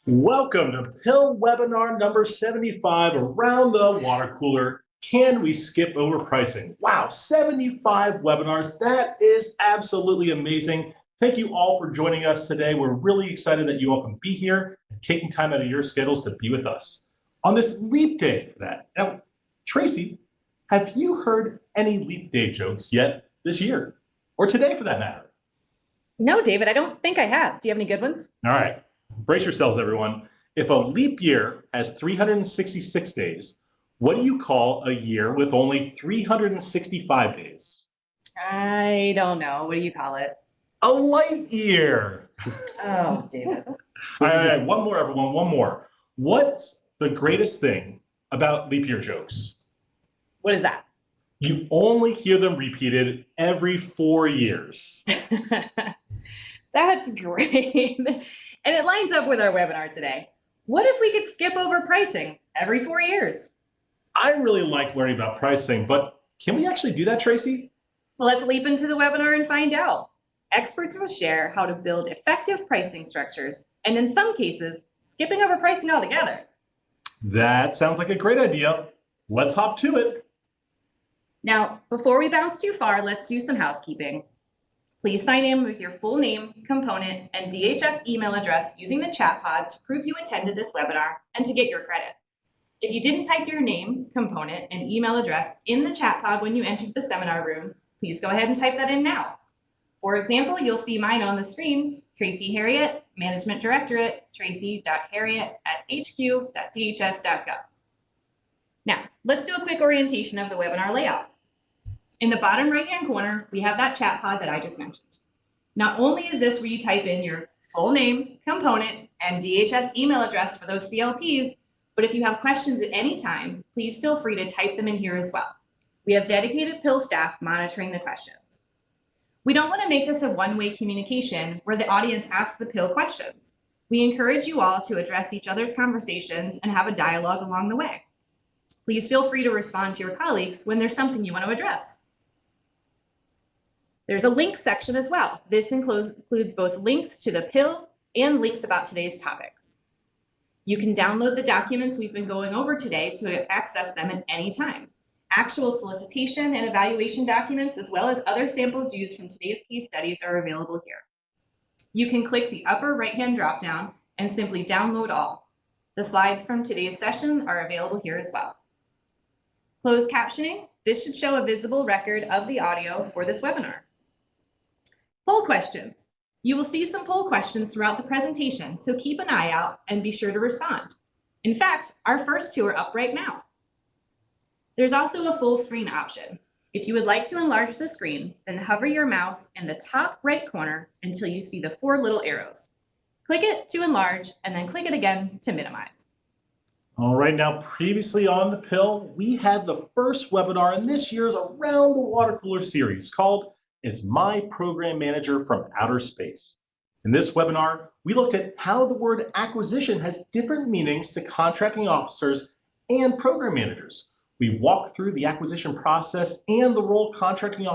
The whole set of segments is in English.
Welcome to PIL webinar number 75, around the water cooler. Can we skip over pricing? Wow, 75 webinars. That is absolutely amazing. Thank you all for joining us today. We're really excited that you all can be here and taking time out of your schedules to be with us on this leap day for that. Now, Tracy, have you heard any leap day jokes yet this year, or today for that matter? No, David, I don't think I have. Do you have any good ones? All right. Brace yourselves, everyone. If a leap year has 366 days, what do you call a year with only 365 days? I don't know. What do you call it? A light year. Oh, David. All right, one more, everyone, one more. What's the greatest thing about leap year jokes? What is that? You only hear them repeated every 4 years. That's great. And it lines up with our webinar today. What if we could skip over pricing every 4 years? I really like learning about pricing, but can we actually do that, Tracy? Well, let's leap into the webinar and find out. Experts will share how to build effective pricing structures, and in some cases, skipping over pricing altogether. That sounds like a great idea. Let's hop to it. Now, before we bounce too far, let's do some housekeeping. Please sign in with your full name, component, and DHS email address using the chat pod to prove you attended this webinar and to get your credit. If you didn't type your name, component, and email address in the chat pod when you entered the seminar room, please go ahead and type that in now. For example, you'll see mine on the screen, Tracy Harriet, Management Directorate, tracy.harriet@hq.dhs.gov. Now, let's do a quick orientation of the webinar layout. In the bottom right-hand corner, we have that chat pod that I just mentioned. Not only is this where you type in your full name, component, and DHS email address for those CLPs, but if you have questions at any time, please feel free to type them in here as well. We have dedicated PIL staff monitoring the questions. We don't want to make this a one-way communication where the audience asks the PIL questions. We encourage you all to address each other's conversations and have a dialogue along the way. Please feel free to respond to your colleagues when there's something you want to address. There's a links section as well. This includes both links to the PIL and links about today's topics. You can download the documents we've been going over today to access them at any time. Actual solicitation and evaluation documents, as well as other samples used from today's case studies, are available here. You can click the upper right-hand dropdown and simply download all. The slides from today's session are available here as well. Closed captioning. This should show a visible record of the audio for this webinar. Poll questions. You will see some poll questions throughout the presentation, so keep an eye out and be sure to respond. In fact, our first two are up right now. There's also a full screen option. If you would like to enlarge the screen, then hover your mouse in the top right corner until you see the 4 little arrows. Click it to enlarge and then click it again to minimize. All right, now previously on the PIL, we had the first webinar in this year's Around the Water Cooler series called Is My Program Manager from Outer Space? In this webinar, we looked at how the word acquisition has different meanings to contracting officers and program managers. We walked through the acquisition process and the role contracting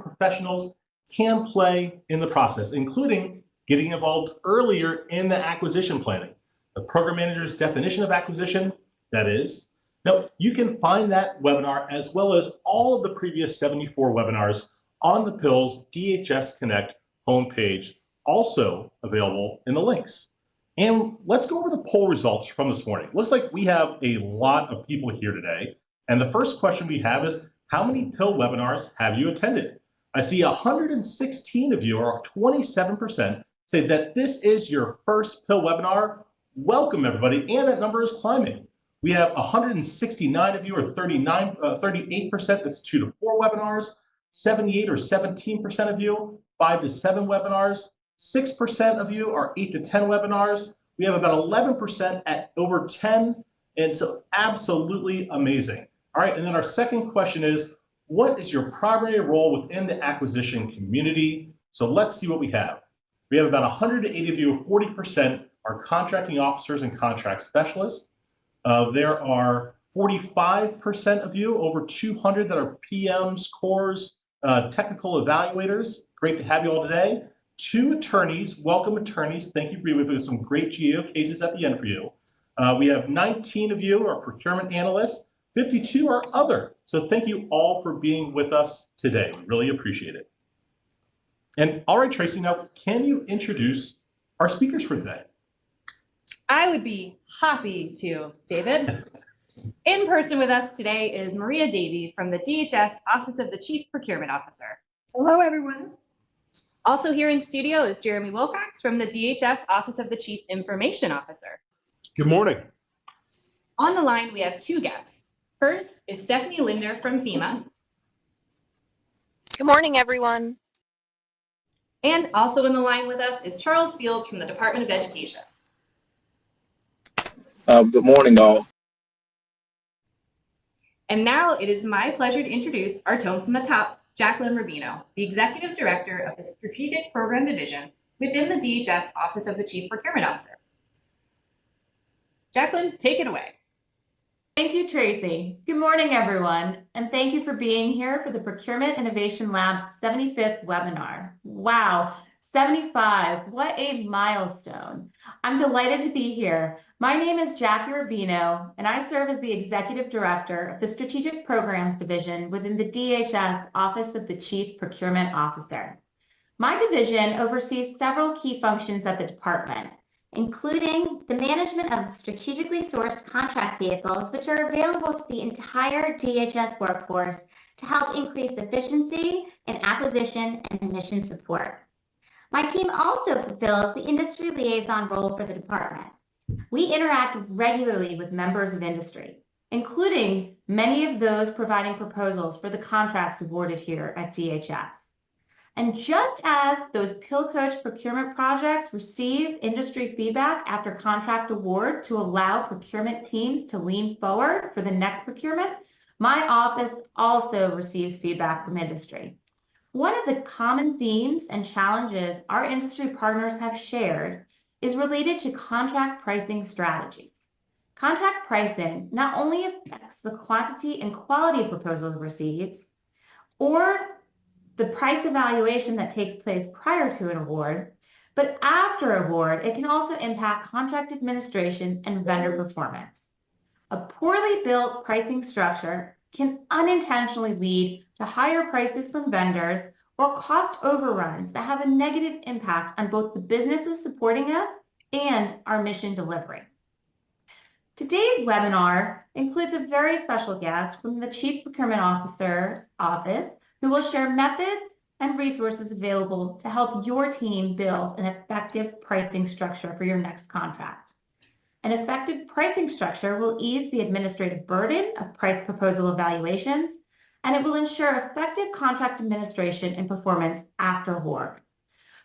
professionals can play in the process, including getting involved earlier in the acquisition planning. The program manager's definition of acquisition, that is. Now, you can find that webinar as well as all of the previous 74 webinars on the PIL's DHS Connect homepage, also available in the links. And let's go over the poll results from this morning. Looks like we have a lot of people here today. And the first question we have is, how many PIL webinars have you attended? I see 116 of you, or 27%, say that this is your first PIL webinar. Welcome, everybody, and that number is climbing. We have 169 of you, or 38%, that's 2 to 4 webinars, 78 or 17% of you, 5 to 7 webinars, 6% of you are 8 to 10 webinars. We have about 11% at over 10, and so absolutely amazing. All right, and then our second question is, what is your primary role within the acquisition community? So let's see what we have. We have about 180 of you, 40% are contracting officers and contract specialists. There are 45% of you, over 200, that are PMs, cores, technical evaluators. Great to have you all today. 2 attorneys. Welcome, attorneys. Thank you for you. We've got some great GAO cases at the end for you. We have 19 of you are procurement analysts. 52 are other. So thank you all for being with us today. We really appreciate it. And all right, Tracy, now can you introduce our speakers for today? I would be happy to, David. In person with us today is Maria Davey from the DHS Office of the Chief Procurement Officer. Hello, everyone. Also here in studio is Jeremy Wilcox from the DHS Office of the Chief Information Officer. Good morning. On the line, we have 2 guests. First is Stephanie Linder from FEMA. Good morning, everyone. And also in the line with us is Charles Fields from the Department of Education. Good morning, all. And now it is my pleasure to introduce our tone from the top, Jacqueline Rubino, the Executive Director of the Strategic Program Division within the DHS Office of the Chief Procurement Officer. Jacqueline, take it away. Thank you, Tracy. Good morning, everyone, and thank you for being here for the Procurement Innovation Lab's 75th webinar. Wow, 75, what a milestone. I'm delighted to be here. My name is Jackie Rubino, and I serve as the Executive Director of the Strategic Programs Division within the DHS Office of the Chief Procurement Officer. My division oversees several key functions at the department, including the management of strategically sourced contract vehicles, which are available to the entire DHS workforce to help increase efficiency in acquisition and mission support. My team also fulfills the industry liaison role for the department. We interact regularly with members of industry, including many of those providing proposals for the contracts awarded here at DHS. And just as those PIL coach procurement projects receive industry feedback after contract award to allow procurement teams to lean forward for the next procurement, my office also receives feedback from industry. One of the common themes and challenges our industry partners have shared is related to contract pricing strategies. Contract pricing not only affects the quantity and quality of proposals received, or the price evaluation that takes place prior to an award, but after award, it can also impact contract administration and vendor performance. A poorly built pricing structure can unintentionally lead to higher prices from vendors or cost overruns that have a negative impact on both the businesses supporting us and our mission delivery. Today's webinar includes a very special guest from the Chief Procurement Officer's office who will share methods and resources available to help your team build an effective pricing structure for your next contract. An effective pricing structure will ease the administrative burden of price proposal evaluations, and it will ensure effective contract administration and performance after award.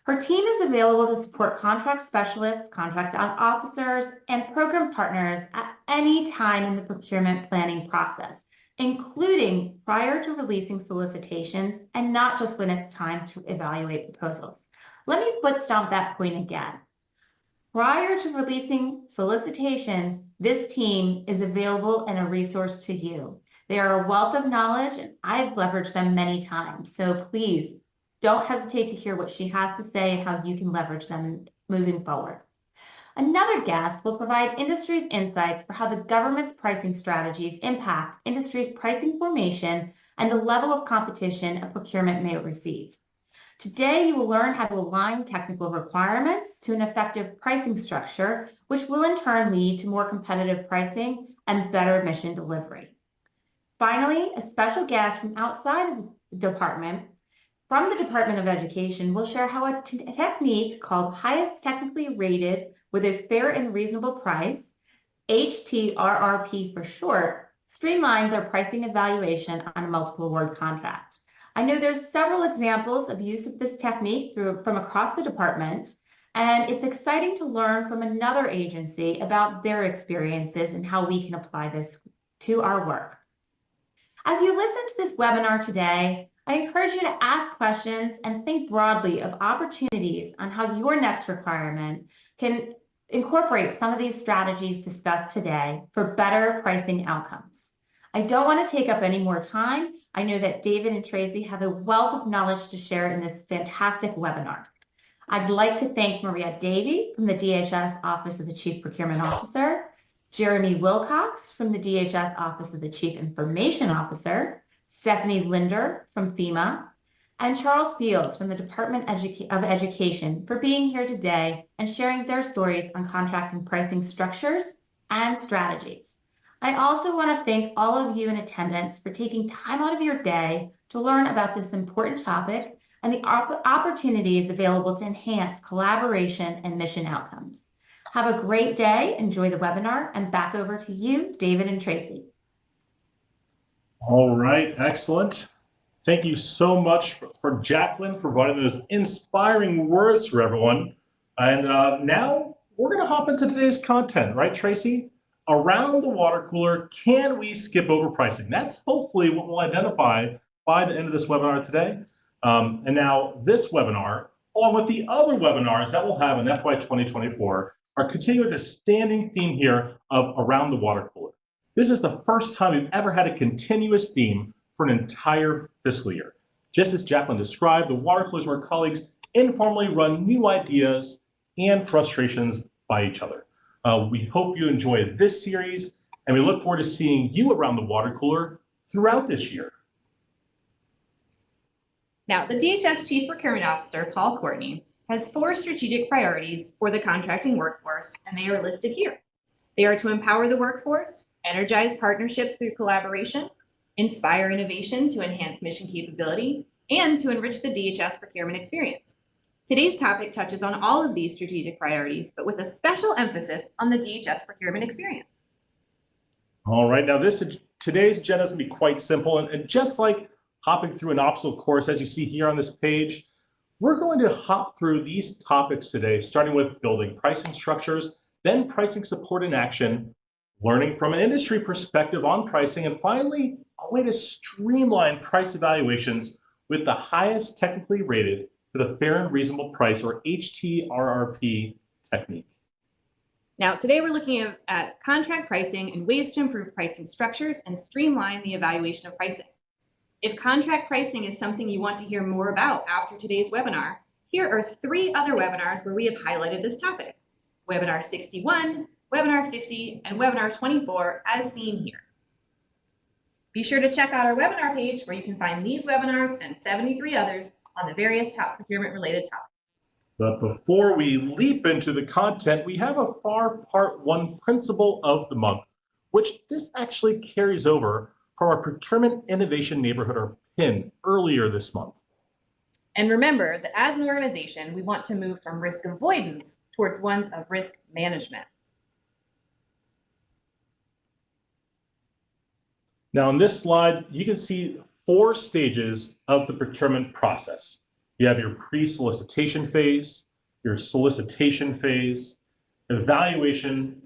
Her team is available to support contract specialists, contract officers, and program partners at any time in the procurement planning process, including prior to releasing solicitations and not just when it's time to evaluate proposals. Let me foot stomp that point again. Prior to releasing solicitations, this team is available and a resource to you. They are a wealth of knowledge, and I've leveraged them many times. So please don't hesitate to hear what she has to say, how you can leverage them moving forward. Another guest will provide industry's insights for how the government's pricing strategies impact industry's pricing formation and the level of competition a procurement may receive. Today, you will learn how to align technical requirements to an effective pricing structure, which will in turn lead to more competitive pricing and better mission delivery. Finally, a special guest from outside of the department, from the Department of Education, will share how a technique called highest technically rated with a fair and reasonable price, HTRRP for short, streamlines their pricing evaluation on a multiple award contract. I know there's several examples of use of this technique from across the department, and it's exciting to learn from another agency about their experiences and how we can apply this to our work. As you listen to this webinar today, I encourage you to ask questions and think broadly of opportunities on how your next requirement can incorporate some of these strategies discussed today for better pricing outcomes. I don't want to take up any more time. I know that David and Tracy have a wealth of knowledge to share in this fantastic webinar. I'd like to thank Maria Davey from the DHS Office of the Chief Procurement Officer, Jeremy Wilcox from the DHS Office of the Chief Information Officer, Stephanie Linder from FEMA, and Charles Fields from the Department of Education for being here today and sharing their stories on contract and pricing structures and strategies. I also want to thank all of you in attendance for taking time out of your day to learn about this important topic and the opportunities available to enhance collaboration and mission outcomes. Have a great day, enjoy the webinar, and back over to you, David and Tracy. All right, excellent. Thank you so much for Jacqueline for providing those inspiring words for everyone. And now we're going to hop into today's content, right, Tracy? Around the water cooler, can we skip over pricing? That's hopefully what we'll identify by the end of this webinar today. And now this webinar, along with the other webinars that we'll have in FY 2024, are continuing the standing theme here of Around the Water Cooler. This is the first time we've ever had a continuous theme for an entire fiscal year. Just as Jacqueline described, the water coolers where colleagues informally run new ideas and frustrations by each other. We hope you enjoy this series, and we look forward to seeing you around the water cooler throughout this year. Now, the DHS Chief Procurement Officer, Paul Courtney, has 4 strategic priorities for the contracting workforce, and they are listed here. They are to empower the workforce, energize partnerships through collaboration, inspire innovation to enhance mission capability, and to enrich the DHS procurement experience. Today's topic touches on all of these strategic priorities, but with a special emphasis on the DHS procurement experience. All right, now today's agenda is going to be quite simple, and just like hopping through an obstacle course, as you see here on this page, we're going to hop through these topics today, starting with building pricing structures, then pricing support in action, learning from an industry perspective on pricing, and finally, a way to streamline price evaluations with the highest technically rated for the fair and reasonable price, or HTRRP technique. Now, today we're looking at contract pricing and ways to improve pricing structures and streamline the evaluation of pricing. If contract pricing is something you want to hear more about after today's webinar, here are 3 other webinars where we have highlighted this topic: Webinar 61, Webinar 50, and Webinar 24, as seen here. Be sure to check out our webinar page where you can find these webinars and 73 others on the various top procurement-related topics. But before we leap into the content, we have a FAR Part 1 principle of the month, which this actually carries over from our Procurement Innovation Neighborhood, or PIN, earlier this month. And remember that as an organization, we want to move from risk avoidance towards ones of risk management. Now, on this slide, you can see 4 stages of the procurement process. You have your pre-solicitation phase, your solicitation phase, evaluation,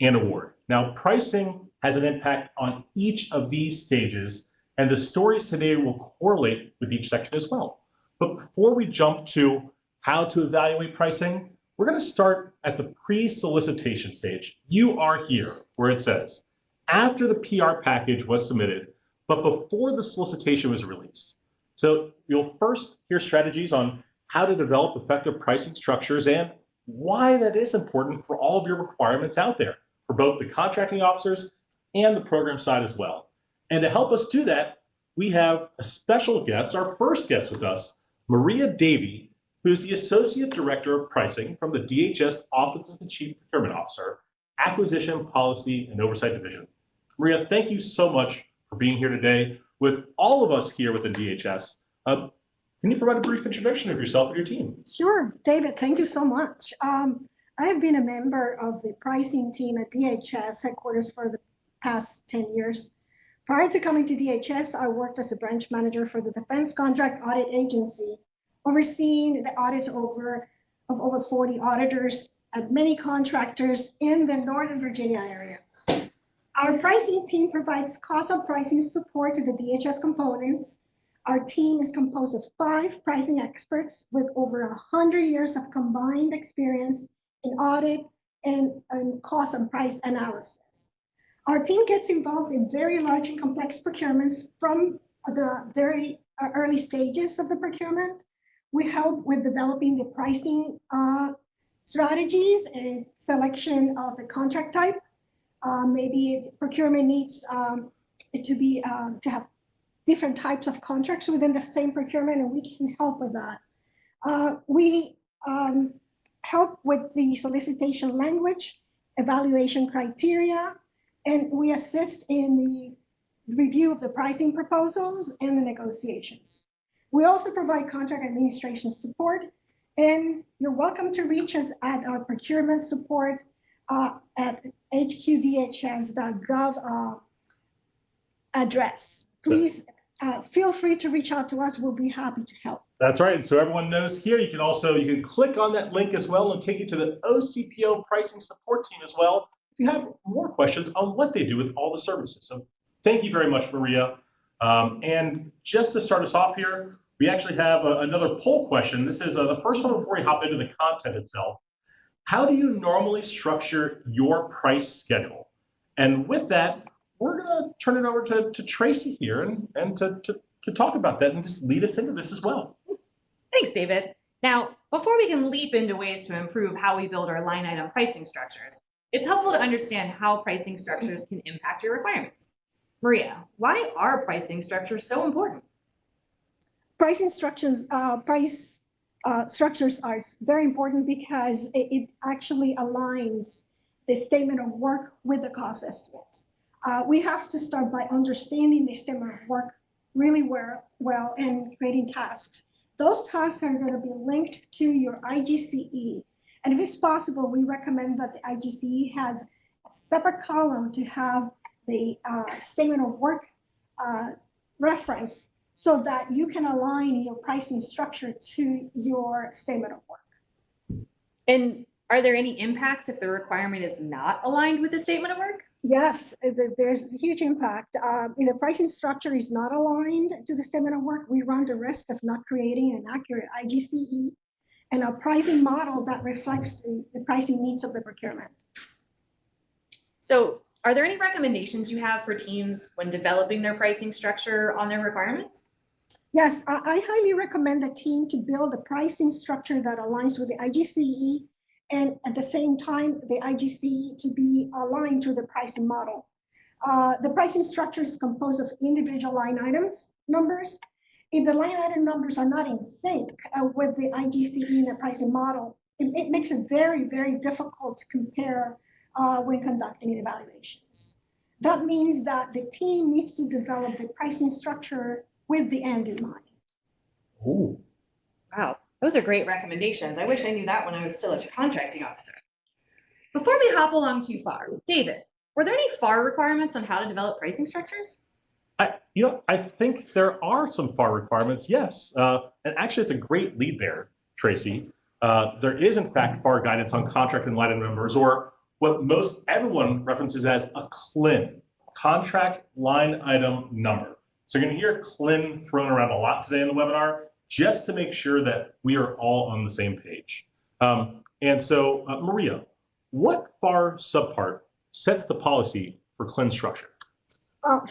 and award. Now, pricing has an impact on each of these stages, and the stories today will correlate with each section as well. But before we jump to how to evaluate pricing, we're going to start at the pre-solicitation stage. You are here where it says, after the PR package was submitted, but before the solicitation was released. So you'll first hear strategies on how to develop effective pricing structures and why that is important for all of your requirements out there, for both the contracting officers and the program side as well. And to help us do that, we have a special guest, our first guest with us, Maria Davey, who's the Associate Director of Pricing from the DHS Office of the Chief Procurement Officer, Acquisition, Policy, and Oversight Division. Maria, thank you so much for being here today with all of us here within DHS. Can you provide a brief introduction of yourself and your team? Sure, David, thank you so much. I have been a member of the pricing team at DHS headquarters for the past 10 years. Prior to coming to DHS, I worked as a branch manager for the Defense Contract Audit Agency, overseeing the audits of over 40 auditors at many contractors in the Northern Virginia area. Our pricing team provides cost of pricing support to the DHS components. Our team is composed of 5 pricing experts with over 100 years of combined experience in audit and cost and price analysis. Our team gets involved in very large and complex procurements from the very early stages of the procurement, We help with developing the pricing strategies and selection of the contract type. Maybe procurement needs it to be to have different types of contracts within the same procurement, and we can help with that. We help with the solicitation language, evaluation criteria, and we assist in the review of the pricing proposals and the negotiations. We also provide contract administration support, and you're welcome to reach us at our procurement support at hqdhs.gov address. Please feel free to reach out to us. We'll be happy to help. That's right. So everyone knows here, you can click on that link as well and take you to the OCPO Pricing Support Team as well if you have more questions on what they do with all the services. So thank you very much, Maria. And just to start us off here, we actually have another poll question. This is the first one before we hop into the content itself. How do you normally structure your price schedule? And with that, we're going to turn it over to Tracy here and to talk about that and just lead us into this as well. Thanks, David. Now, before we can leap into ways to improve how we build our line item pricing structures, it's helpful to understand how pricing structures can impact your requirements. Maria, why are pricing structures so important? Pricing structures, structures are very important because it actually aligns the statement of work with the cost estimates. We have to start by understanding the statement of work really well and creating tasks. Those tasks are going to be linked to your IGCE. And if it's possible, we recommend that the IGCE has a separate column to have the statement of work reference so that you can align your pricing structure to your statement of work. And are there any impacts if the requirement is not aligned with the statement of work? Yes, there's a huge impact. If the pricing structure is not aligned to the statement of work, we run the risk of not creating an accurate IGCE and a pricing model that reflects the pricing needs of the procurement. So are there any recommendations you have for teams when developing their pricing structure on their requirements? Yes, I highly recommend the team to build a pricing structure that aligns with the IGCE, and at the same time, the IGCE to be aligned to the pricing model. The pricing structure is composed of individual line items numbers. If the line item numbers are not in sync with the IGCE and the pricing model, it makes it very, very difficult to compare when conducting evaluations. That means that the team needs to develop the pricing structure with the end in mind. Ooh. Wow, those are great recommendations. I wish I knew that when I was still a contracting officer. Before we hop along too far, David, were there any FAR requirements on how to develop pricing structures? I think there are some FAR requirements, yes. And actually, it's a great lead there, Tracy. There is, in fact, FAR guidance on contract and line item numbers, or what most everyone references as a CLIN, contract line item number. So you're going to hear CLIN thrown around a lot today in the webinar, just to make sure that we are all on the same page. And so, Maria, what FAR subpart sets the policy for CLIN structure?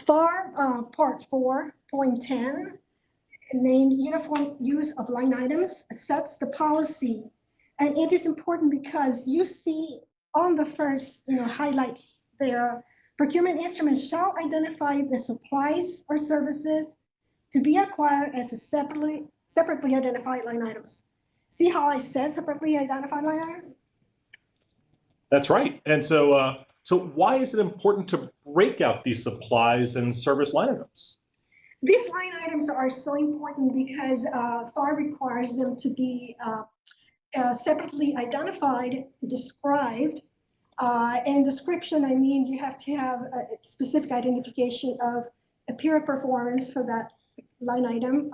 FAR Part 4.10, named Uniform Use of Line Items, sets the policy. And it is important because you see on the first highlight there, procurement instruments shall identify the supplies or services to be acquired as a separately identified line items. See how I said separately identified line items? That's right. And so, so why is it important to break out these supplies and service line items? These line items are so important because FAR requires them to be separately identified, described, and description, I mean, you have to have a specific identification of a period performance for that line item,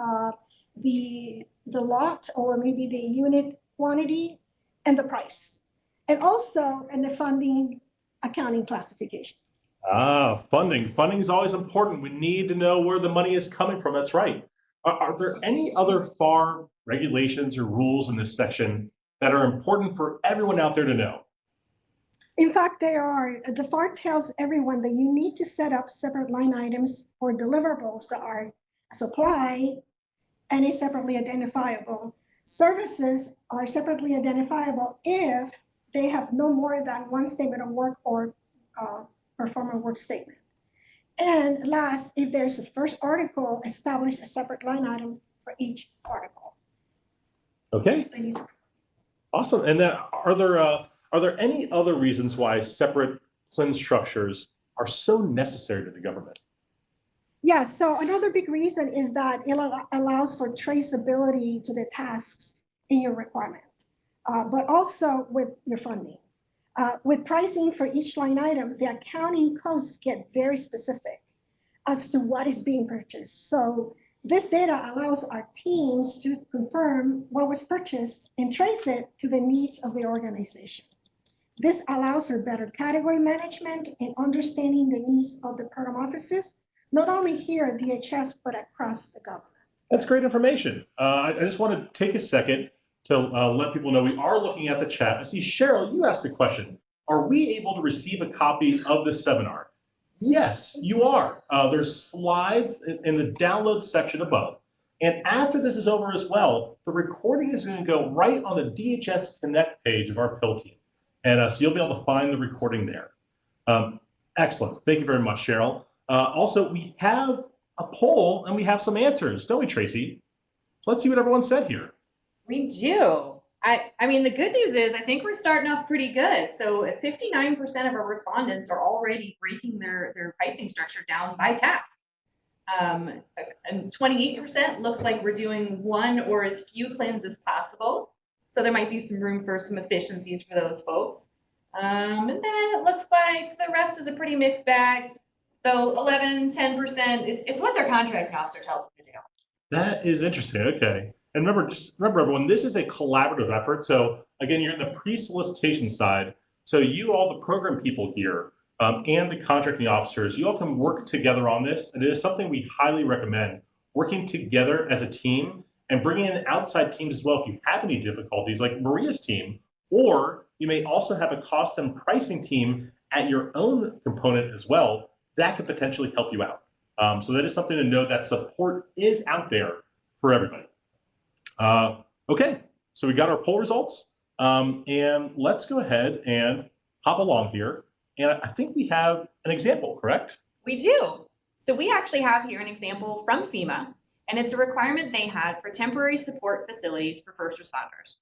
the lot or maybe the unit quantity, and the price. And also in the funding accounting classification. Funding. Funding is always important. We need to know where the money is coming from. That's right. Are there any other FAR regulations or rules in this section that are important for everyone out there to know? In fact, there are. The FAR tells everyone that you need to set up separate line items for deliverables that are a supply and is separately identifiable. Services are separately identifiable if they have no more than one statement of work or performer work statement. And last, if there's a first article, establish a separate line item for each article. Okay. Awesome. And then are there any other reasons why separate CLIN structures are so necessary to the government? Yeah, so another big reason is that it allows for traceability to the tasks in your requirement, but also with your funding. With pricing for each line item, the accounting codes get very specific as to what is being purchased. So this data allows our teams to confirm what was purchased and trace it to the needs of the organization. This allows for better category management and understanding the needs of the program offices, not only here at DHS, but across the government. That's great information. I just want to take a second to let people know we are looking at the chat. I see Cheryl, you asked a question. Are we able to receive a copy of the seminar? Yes, you are. There's slides in the download section above. And after this is over as well, the recording is going to go right on the DHS Connect page of our PIL team. And so you'll be able to find the recording there. Excellent. Thank you very much, Cheryl. Also, we have a poll and we have some answers, don't we, Tracy? Let's see what everyone said here. We do. I mean, the good news is I think we're starting off pretty good. So 59% of our respondents are already breaking their pricing structure down by task. And 28% looks like we're doing one or as few plans as possible. So there might be some room for some efficiencies for those folks. And then it looks like the rest is a pretty mixed bag. So 11, 10%, it's what their contracting officer tells them to do. That is interesting. Okay. And remember everyone, this is a collaborative effort. So again, you're in the pre-solicitation side. So you, all the program people here, and the contracting officers, you all can work together on this. And it is something we highly recommend, working together as a team and bringing in outside teams as well if you have any difficulties, like Maria's team, or you may also have a cost and pricing team at your own component as well. That could potentially help you out. So that is something to know, that support is out there for everybody. Okay, so we got our poll results, and let's go ahead and hop along here. And I think we have an example, correct? We do. So we actually have here an example from FEMA, and it's a requirement they had for temporary support facilities for first responders.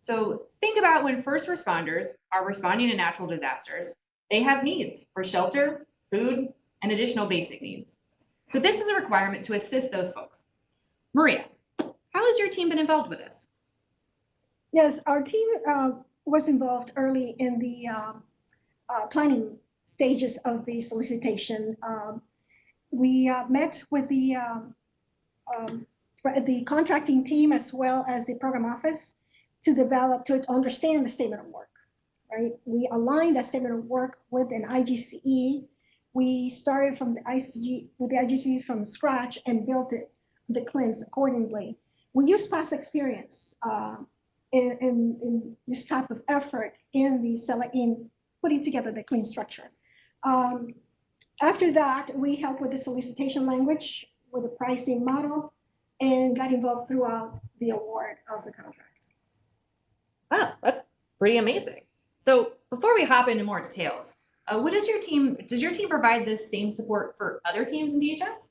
So think about when first responders are responding to natural disasters, they have needs for shelter, food, and additional basic needs. So this is a requirement to assist those folks. Maria, how has your team been involved with this? Yes, our team was involved early in the planning stages of the solicitation. We met with the contracting team as well as the program office to understand the statement of work, right? We aligned that statement of work with an IGCE. We started from the IGCE from scratch and built the CLINs accordingly. We use past experience in this type of effort in putting together the CLIN structure. After that, we helped with the solicitation language, with the pricing model, and got involved throughout the award of the contract. Wow, that's pretty amazing. So before we hop into more details, does your team provide this same support for other teams in DHS?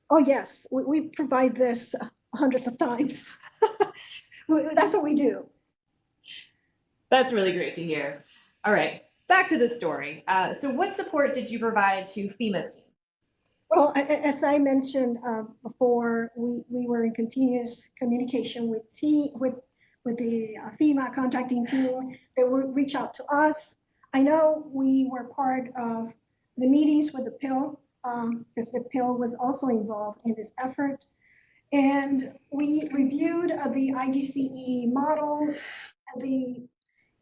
Oh yes, we provide this hundreds of times. That's what we do. That's really great to hear. All right, back to the story. So what support did you provide to FEMA's team? Well, as I mentioned before, we were in continuous communication with the FEMA contracting team. They would reach out to us. I know we were part of the meetings with the PIL, because the PIL was also involved in this effort. And we reviewed the IGCE model. The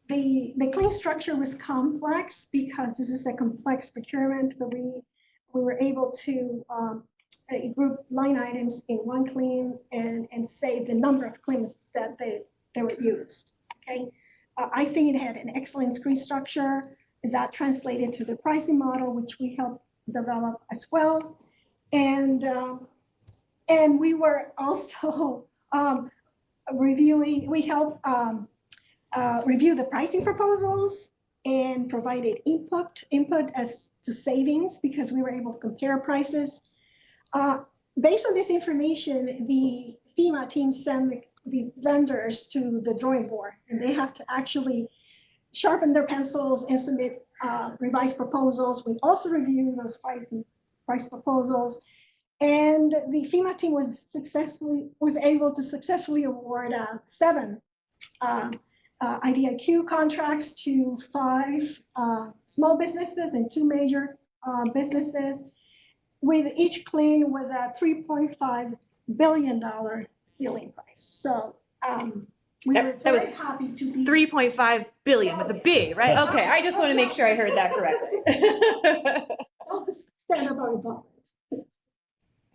CLIN structure was complex because this is a complex procurement, but we were able to group line items in one CLIN and say the number of CLINs that they were used, okay? I think it had an excellent screen structure that translated to the pricing model, which we helped develop as well. And we were also we help review the pricing proposals and provided input as to savings because we were able to compare prices. Based on this information, the FEMA team sent the vendors to the drawing board, and they have to actually sharpen their pencils and submit revised proposals. We also review those price proposals, and the FEMA team was able to successfully award 7 IDIQ contracts to 5 small businesses and 2 major businesses, with each clean with a $3.5 billion ceiling price. So we were very happy to be 3.5 billion with a B, right? Okay, I just want to make sure I heard that correctly. also stand up our government.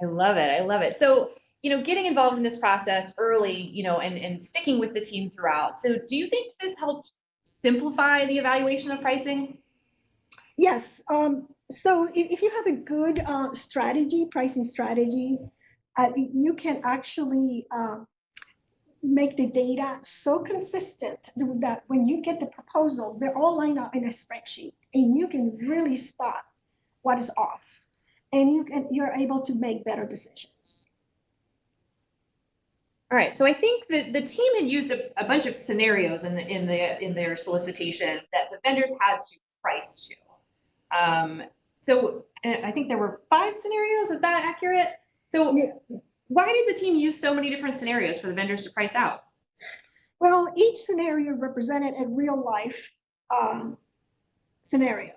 I love it. I love it. So, getting involved in this process early, and sticking with the team throughout. So do you think this helped simplify the evaluation of pricing? Yes. So if you have a good pricing strategy, you can actually make the data so consistent that when you get the proposals, they're all lined up in a spreadsheet, and you can really spot what is off, and you're able to make better decisions. All right. So I think that the team had used a bunch of scenarios in their solicitation that the vendors had to price to. So I think there were 5 scenarios. Is that accurate? So yeah. Why did the team use so many different scenarios for the vendors to price out? Well, each scenario represented a real life scenario.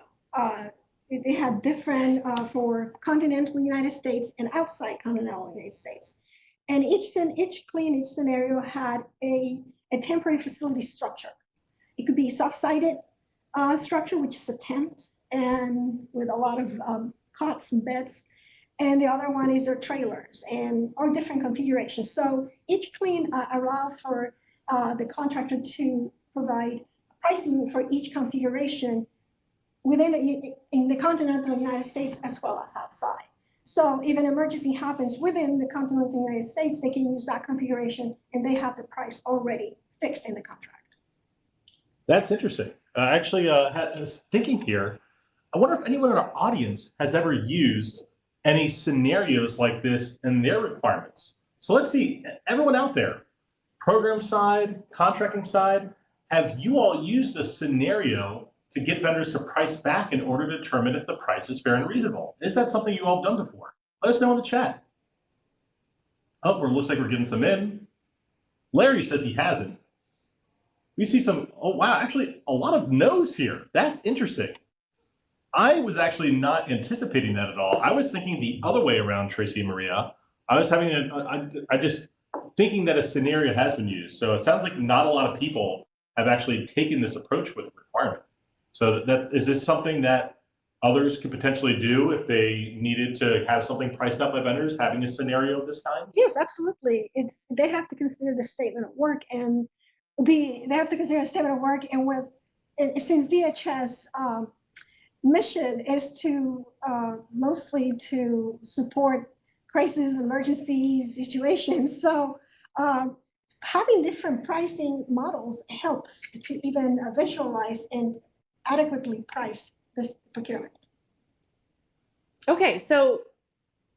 They had different for continental United States and outside continental United States. And each scenario had a temporary facility structure. It could be soft-sided structure, which is a tent and with a lot of cots and beds. And the other one is their trailers or different configurations. So each clean allowed for the contractor to provide pricing for each configuration in the continental United States as well as outside. So if an emergency happens within the continental United States, they can use that configuration and they have the price already fixed in the contract. That's interesting. Actually, I was thinking here, I wonder if anyone in our audience has ever used any scenarios like this in their requirements. So let's see, everyone out there, program side, contracting side, have you all used a scenario to get vendors to price back in order to determine if the price is fair and reasonable? Is that something you all have done before? Let us know in the chat. Oh, it looks like we're getting some in. Larry says he hasn't. We see some, oh wow, actually a lot of no's here. That's interesting. I was actually not anticipating that at all. I was thinking the other way around, Tracy and Maria. I was I just thinking that a scenario has been used. So it sounds like not a lot of people have actually taken this approach with the requirement. So is this something that others could potentially do if they needed to have something priced up by vendors, having a scenario of this kind? Yes, absolutely. They have to consider the statement of work, and they have to consider a statement of work. And since DHS mission is to mostly to support crisis, emergency situations, so having different pricing models helps to even visualize and adequately price this procurement. Okay, so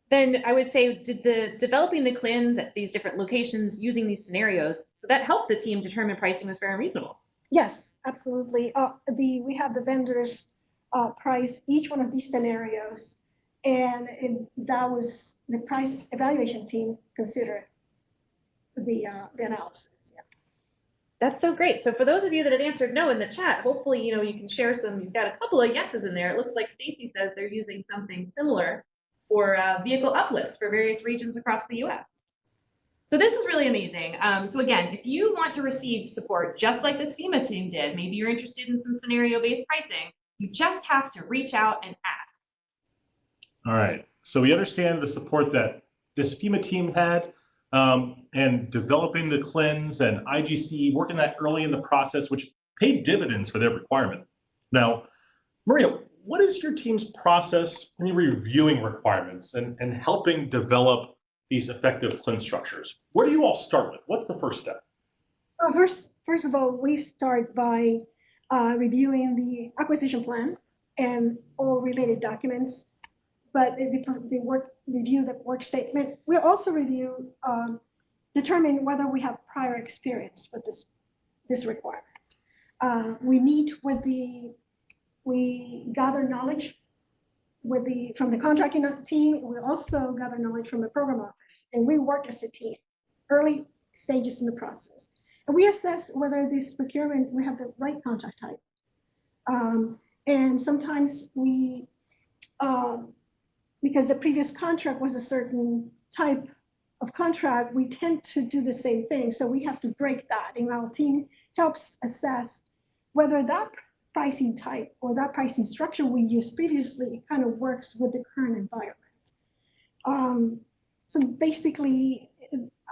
then I would say, did developing the CLINs at these different locations using these scenarios, so that helped the team determine pricing was fair and reasonable? Yes, absolutely. We have the vendors price each one of these scenarios, and that was the price evaluation team considered the analysis. Yeah. That's so great. So for those of you that had answered no in the chat, hopefully, you can share some. You've got a couple of yeses in there. It looks like Stacy says they're using something similar for vehicle uplifts for various regions across the US. So this is really amazing. So again, if you want to receive support just like this FEMA team did, maybe you're interested in some scenario-based pricing, you just have to reach out and ask. All right. So we understand the support that this FEMA team had. And developing the CLINs and IGC, working that early in the process, which paid dividends for their requirement. Now, Maria, what is your team's process when you're reviewing requirements and helping develop these effective CLIN structures? Where do you all start with? What's the first step? First of all, we start by reviewing the acquisition plan and all related documents, but review the work statement. We also review, determine whether we have prior experience with this requirement. We meet with we gather knowledge from the contracting team. We also gather knowledge from the program office, and we work as a team, early stages in the process. And we assess whether this procurement, we have the right contract type. And sometimes because the previous contract was a certain type of contract, we tend to do the same thing. So we have to break that, and our team helps assess whether that pricing type or that pricing structure we used previously kind of works with the current environment. So basically,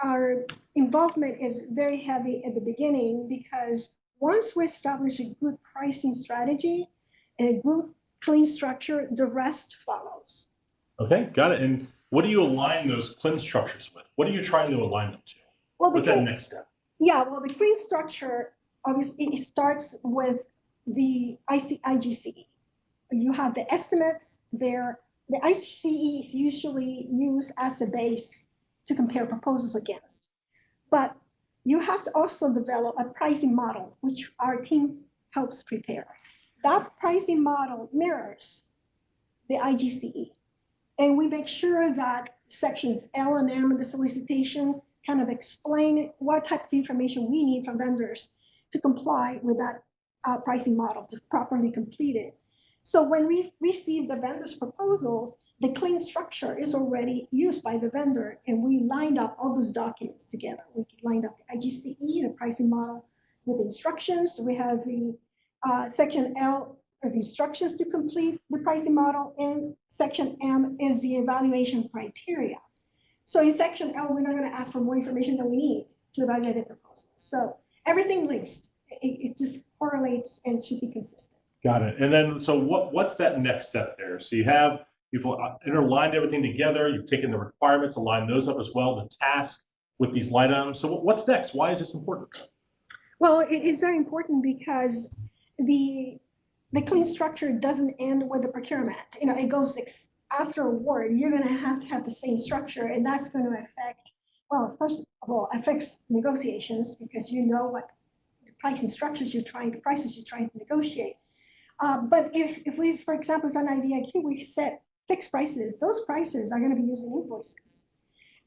our involvement is very heavy at the beginning, because once we establish a good pricing strategy and a good clean structure, the rest follows. Okay, got it. And what do you align those clean structures with? What are you trying to align them to? Well, what's that next step? Yeah, well, the clean structure, obviously, it starts with the IGCE. You have the estimates there. The IGCE is usually used as a base to compare proposals against. But you have to also develop a pricing model, which our team helps prepare. That pricing model mirrors the IGCE. And we make sure that sections L and M in the solicitation kind of explain what type of information we need from vendors to comply with that pricing model, to properly complete it. So when we receive the vendor's proposals, the clean structure is already used by the vendor, and we lined up all those documents together. We lined up the IGCE, the pricing model, with instructions. We have the section L are the instructions to complete the pricing model, and section M is the evaluation criteria. So in section L, we're not going to ask for more information than we need to evaluate the proposal. So everything links. It just correlates and should be consistent. Got it. And then, so what's that next step there? So you've interlined everything together. You've taken the requirements, aligned those up as well, the task with these line items. So what's next? Why is this important? Well, it is very important because the clean structure doesn't end with the procurement. You know, it goes after award. You're going to have the same structure, and that's going to affect, well, first of all, affects negotiations, because you know what the pricing structures the prices you're trying to negotiate. But if we, for example, on IDIQ, we set fixed prices, those prices are going to be used in invoices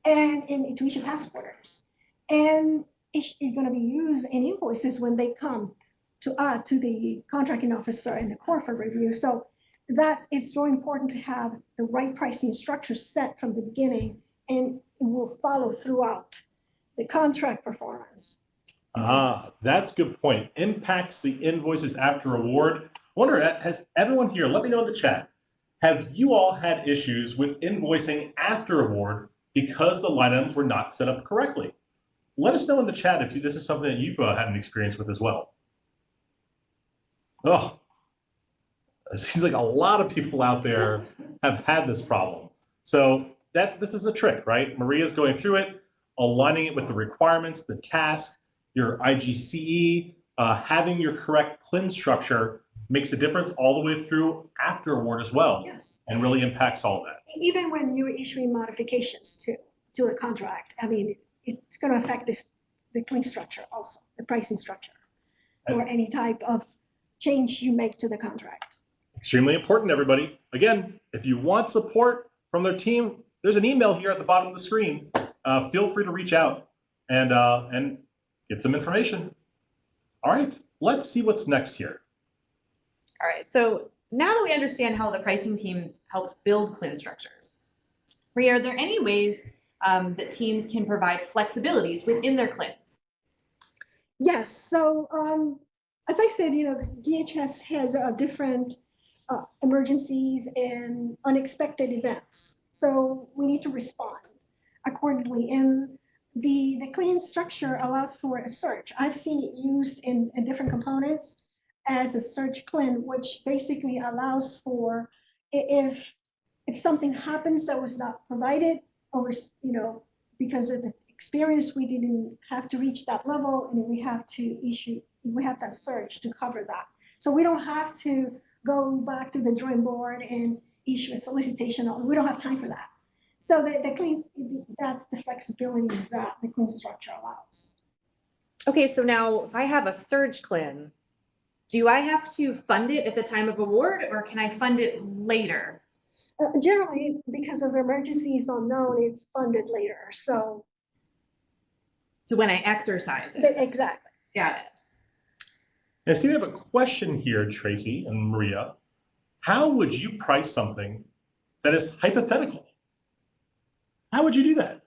and in tuition task orders. And it's going to be used in invoices when they come to the contracting officer and the core for review. So it's so important to have the right pricing structure set from the beginning, and it will follow throughout the contract performance. That's a good point. Impacts the invoices after award. I wonder, has everyone here, let me know in the chat, have you all had issues with invoicing after award because the line items were not set up correctly? Let us know in the chat if this is something that you've had an experience with as well. Oh, it seems like a lot of people out there have had this problem. So this is a trick, right? Maria's going through it, aligning it with the requirements, the task, your IGCE, having your correct CLIN structure makes a difference all the way through after award as well. Yes. And really impacts all that. Even when you're issuing modifications to a contract, I mean, it's going to affect the CLIN structure also, the pricing structure, or any type of change you make to the contract. Extremely important, everybody. Again, if you want support from their team, there's an email here at the bottom of the screen. Feel free to reach out and get some information. All right, let's see what's next here. All right, so now that we understand how the pricing team helps build CLIN structures, Maria, are there any ways that teams can provide flexibilities within their CLINs? Yes, so as I said, DHS has different emergencies and unexpected events. So we need to respond accordingly. And the CLIN structure allows for a search. I've seen it used in different components as a search CLIN, which basically allows for if something happens that was not provided, or because of the experience, we didn't have to reach that level, and we have that surge to cover that. So we don't have to go back to the drawing board and issue a solicitation. We don't have time for that. So that's the flexibility that the clean structure allows. Okay, so now if I have a surge CLIN, do I have to fund it at the time of award, or can I fund it later? Generally, because of emergencies unknown, it's funded later. So when I exercise it. Exactly. Got it. I see we have a question here, Tracy and Maria. How would you price something that is hypothetical? How would you do that?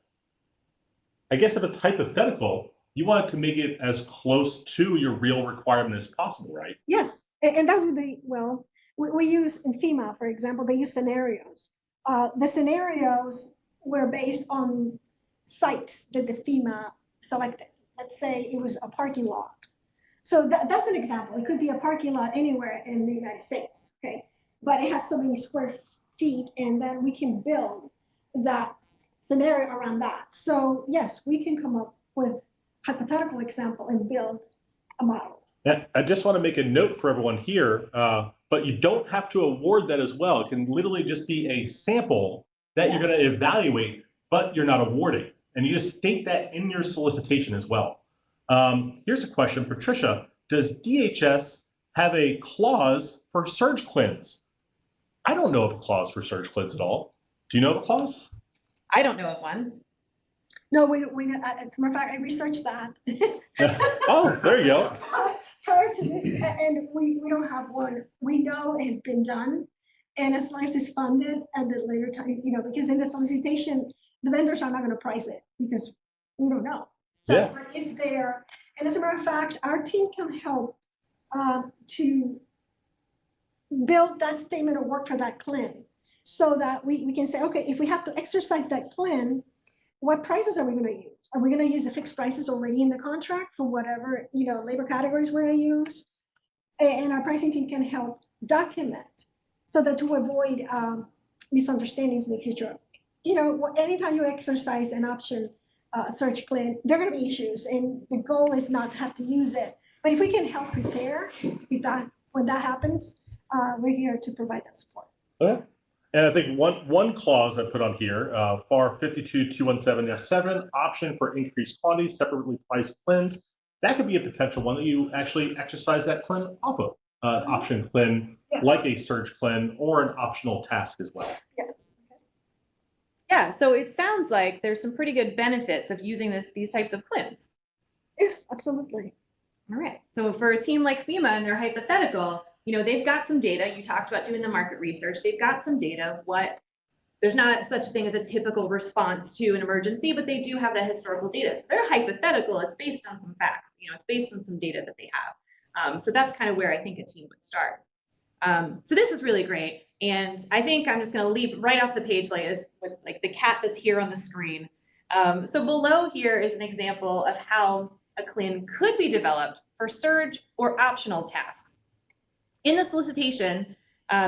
I guess if it's hypothetical, you want to make it as close to your real requirement as possible, right? Yes, and that's what we use in FEMA, for example, they use scenarios. The scenarios were based on sites that the FEMA selected. Let's say it was a parking lot. So that's an example. It could be a parking lot anywhere in the United States, okay? But it has so many square feet, and then we can build that scenario around that. So yes, we can come up with hypothetical example and build a model. Yeah, I just want to make a note for everyone here, but you don't have to award that as well. It can literally just be a sample that you're going to evaluate, but you're not awarding. And you just state that in your solicitation as well. Here's a question, Patricia. Does DHS have a clause for surge CLINs? I don't know of a clause for surge CLINs at all. Do you know of a clause? I don't know of one. No, we as a matter of fact, I researched that. Oh, there you go. Prior to this, and we don't have one. We know it has been done, and as long as it's funded at the later time, because in the solicitation, the vendors are not going to price it because we don't know. So it's there, and as a matter of fact, our team can help to build that statement of work for that CLIN, so that we can say, okay, if we have to exercise that CLIN, what prices are we going to use? Are we going to use the fixed prices already in the contract for whatever labor categories we're going to use? And our pricing team can help document so that to avoid misunderstandings in the future. Anytime you exercise an option search CLIN, there are going to be issues, and the goal is not to have to use it. But if we can help prepare, when that happens, we're here to provide that support. Okay. And I think one clause I put on here, FAR 52217-7, option for increased quantities, separately priced CLINs. That could be a potential one that you actually exercise that CLIN off of. Option CLIN, like a surge CLIN, or an optional task as well. Yes. Yeah, so it sounds like there's some pretty good benefits of using these types of CLINs. Yes, absolutely. All right. So for a team like FEMA and their hypothetical, they've got some data. You talked about doing the market research. They've got some data of there's not such thing as a typical response to an emergency, but they do have that historical data. So they're hypothetical. It's based on some facts. It's based on some data that they have. So that's kind of where I think a team would start. So this is really great. And I think I'm just going to leap right off the page with the cat that's here on the screen. So below here is an example of how a CLIN could be developed for surge or optional tasks. In the solicitation,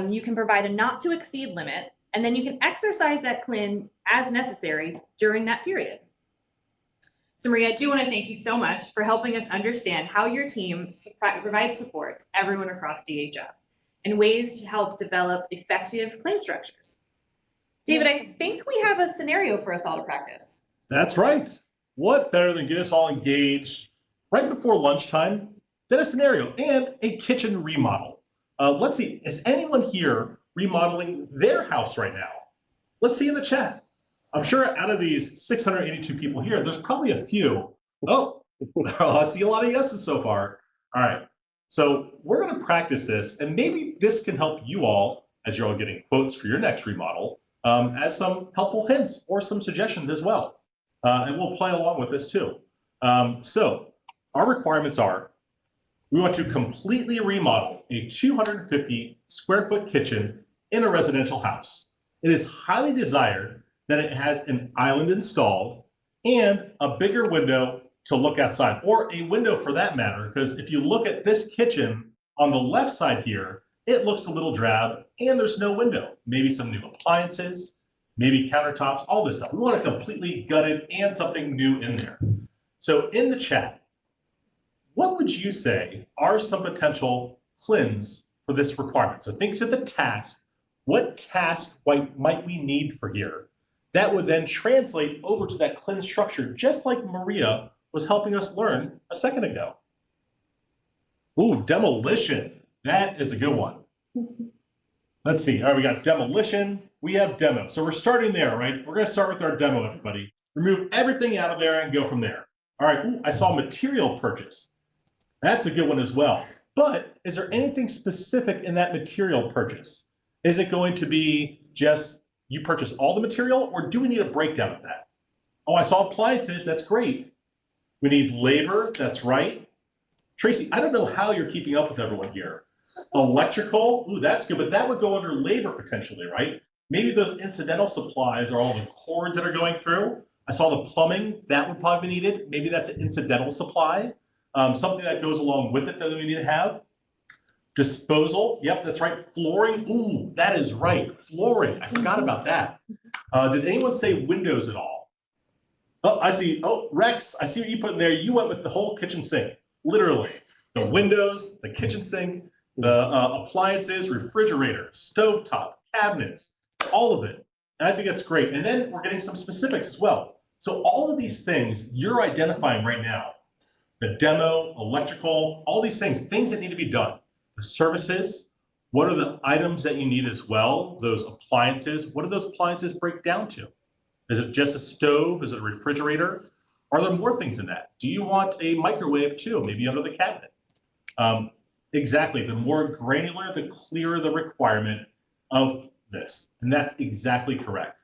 you can provide a not to exceed limit, and then you can exercise that CLIN as necessary during that period. So Maria, I do want to thank you so much for helping us understand how your team provides support to everyone across DHS and ways to help develop effective CLIN structures. David, I think we have a scenario for us all to practice. That's right. What better than get us all engaged right before lunchtime than a scenario and a kitchen remodel? Let's see, is anyone here remodeling their house right now? Let's see in the chat. I'm sure out of these 682 people here, there's probably a few. Oh, I see a lot of yeses so far. All right, so we're going to practice this, and maybe this can help you all, as you're all getting quotes for your next remodel, as some helpful hints or some suggestions as well. And we'll play along with this too. So our requirements are, we want to completely remodel a 250 square foot kitchen in a residential house. It is highly desired that it has an island installed and a bigger window to look outside, or a window for that matter, because if you look at this kitchen on the left side here, it looks a little drab and there's no window. Maybe some new appliances, maybe countertops, all this stuff. We want to completely gut it and something new in there. So in the chat, what would you say are some potential CLINs for this requirement? So think to the task. What task might we need for here? That would then translate over to that CLIN structure, just like Maria was helping us learn a second ago. Ooh, demolition. That is a good one. Let's see. All right, we got demolition. We have demo. So we're starting there, right? We're going to start with our demo, everybody. Remove everything out of there and go from there. All right, ooh, I saw material purchase. That's a good one as well. But is there anything specific in that material purchase? Is it going to be just you purchase all the material, or do we need a breakdown of that? Oh, I saw appliances. That's great. We need labor. That's right. Tracy, I don't know how you're keeping up with everyone here. Electrical, ooh, that's good, but that would go under labor potentially, right? Maybe those incidental supplies are all the cords that are going through. I saw the plumbing, that would probably be needed. Maybe that's an incidental supply. Something that goes along with it that we need to have. Disposal, yep, that's right. Flooring, ooh, that is right. Flooring, I forgot about that. Did anyone say windows at all? Oh, I see, oh, Rex, I see what you put in there. You went with the whole kitchen sink, literally. The windows, the kitchen sink, the appliances, refrigerator, stovetop, cabinets, all of it. And I think that's great. And then we're getting some specifics as well. So all of these things you're identifying right now, the demo, electrical, all these things that need to be done. The services, what are the items that you need as well? Those appliances, what do those appliances break down to? Is it just a stove? Is it a refrigerator? Are there more things in that? Do you want a microwave too, maybe under the cabinet? Exactly, the more granular, the clearer the requirement of this. And that's exactly correct.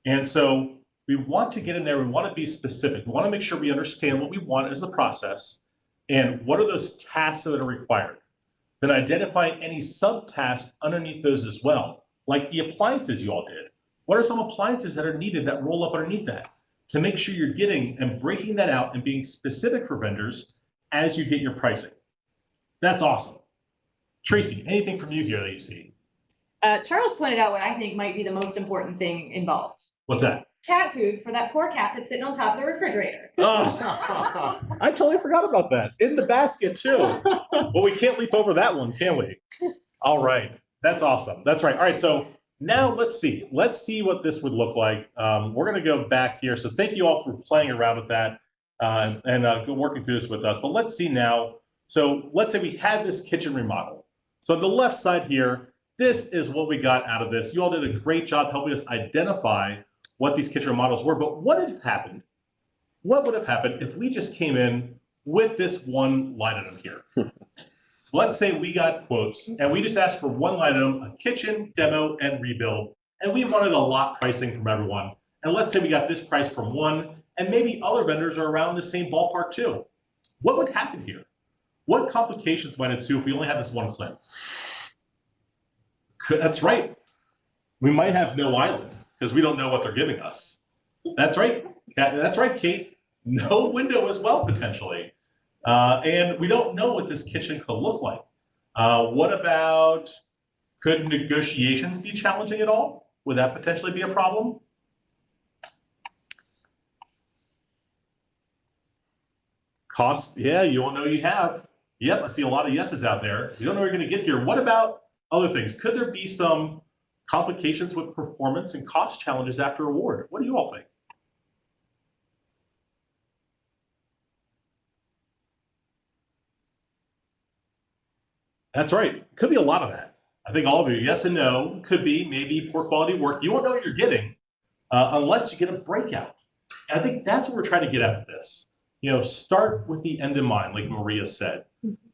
And so we want to get in there, we want to be specific. We want to make sure we understand what we want as the process and what are those tasks that are required. Then identify any subtasks underneath those as well, like the appliances you all did. What are some appliances that are needed that roll up underneath that? To make sure you're getting and breaking that out and being specific for vendors as you get your pricing. That's awesome. Tracy, anything from you here that you see? Charles pointed out what I think might be the most important thing involved. What's that? Cat food for that poor cat that's sitting on top of the refrigerator. Oh, I totally forgot about that. In the basket too. Well, we can't leap over that one, can we? All right, that's awesome. That's right. All right, so now let's see. Let's see what this would look like. We're gonna go back here. So thank you all for playing around with that and working through this with us. But let's see now. So let's say we had this kitchen remodel. So on the left side here, this is what we got out of this. You all did a great job helping us identify what these kitchen remodels were, but what had happened? What would have happened if we just came in with this one line item here? Let's say we got quotes and we just asked for one line item, a kitchen, demo, and rebuild, and we wanted a lot pricing from everyone. And let's say we got this price from one, and maybe other vendors are around the same ballpark too. What would happen here? What complications might ensue if we only had this one CLIN? That's right. We might have no island because we don't know what they're giving us. That's right. That's right, Kate. No window as well, potentially. And we don't know what this kitchen could look like. What about, could negotiations be challenging at all? Would that potentially be a problem? Costs, yeah, you all know you have. Yep, I see a lot of yeses out there. You don't know what you're going to get here. What about other things? Could there be some complications with performance and cost challenges after award? What do you all think? That's right. Could be a lot of that. I think all of you, yes and no, could be maybe poor quality work. You won't know what you're getting unless you get a breakout. And I think that's what we're trying to get at with this. You know, start with the end in mind, like Maria said.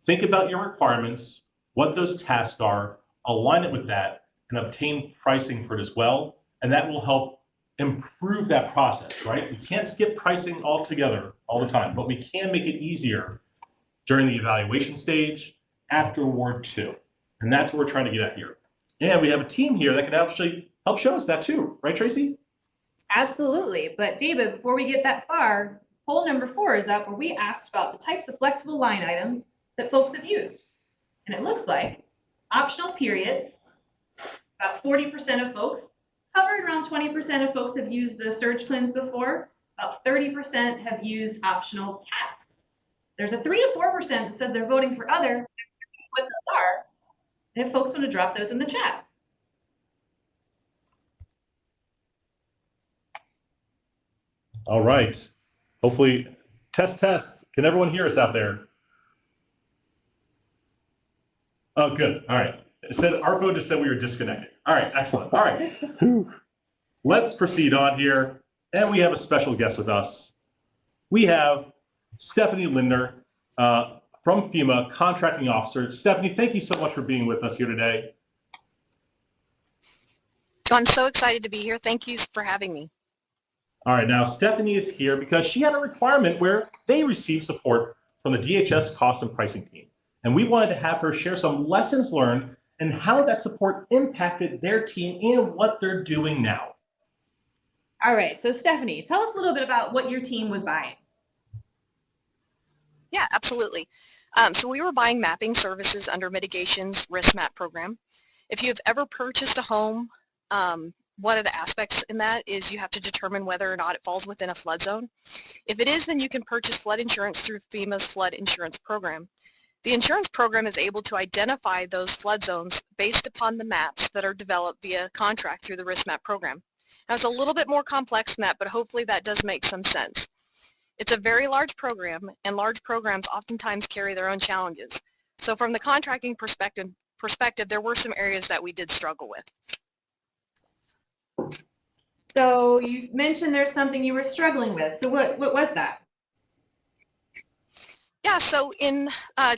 Think about your requirements, what those tasks are, align it with that, and obtain pricing for it as well. And that will help improve that process, right? We can't skip pricing altogether all the time, but we can make it easier during the evaluation stage, after award too. And that's what we're trying to get at here. And we have a team here that can actually help show us that too, right, Tracy? Absolutely. But David, before we get that far, poll number 4 is up where we asked about the types of flexible line items that folks have used. And it looks like optional periods, about 40% of folks Hovered around 20% of folks have used the surge cleanse before. About 30% have used optional tasks. There's a 3 to 4% that says they're voting for other. What those are, and if folks want to drop those in the chat. All right. Hopefully, test. Can everyone hear us out there? Oh, good. All right. It said our phone just said we were disconnected. All right, excellent. All right. Let's proceed on here. And we have a special guest with us. We have Stephanie Lindner from FEMA, Contracting Officer. Stephanie, thank you so much for being with us here today. I'm so excited to be here. Thank you for having me. All right, now Stephanie is here because she had a requirement where they received support from the DHS Cost and Pricing Team. And we wanted to have her share some lessons learned and how that support impacted their team and what they're doing now. All right, so Stephanie, tell us a little bit about what your team was buying. Yeah, absolutely. So we were buying mapping services under Mitigation's Risk Map program. If you've ever purchased a home, one of the aspects in that is you have to determine whether or not it falls within a flood zone. If it is, then you can purchase flood insurance through FEMA's flood insurance program. The insurance program is able to identify those flood zones based upon the maps that are developed via contract through the Risk Map program. Now, it's a little bit more complex than that, but hopefully that does make some sense. It's a very large program, and large programs oftentimes carry their own challenges. So from the contracting perspective, there were some areas that we did struggle with. So you mentioned there's something you were struggling with. So what was that? Yeah, so in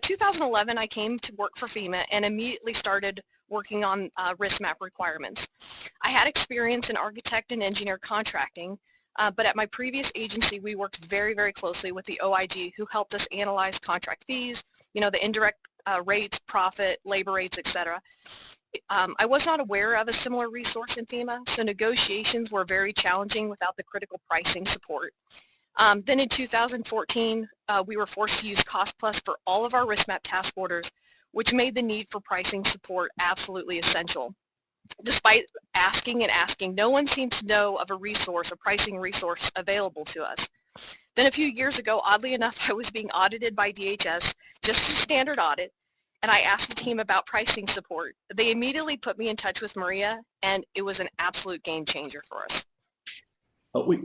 2011, I came to work for FEMA and immediately started working on risk map requirements. I had experience in architect and engineer contracting, but at my previous agency, we worked very, very closely with the OIG, who helped us analyze contract fees, the indirect rates, profit, labor rates, etc. I was not aware of a similar resource in FEMA, so negotiations were very challenging without the critical pricing support. Then in 2014, we were forced to use Cost Plus for all of our risk map task orders, which made the need for pricing support absolutely essential. Despite asking and asking, no one seemed to know of a pricing resource available to us. Then a few years ago, oddly enough, I was being audited by DHS, just a standard audit, and I asked the team about pricing support. They immediately put me in touch with Maria, and it was an absolute game changer for us.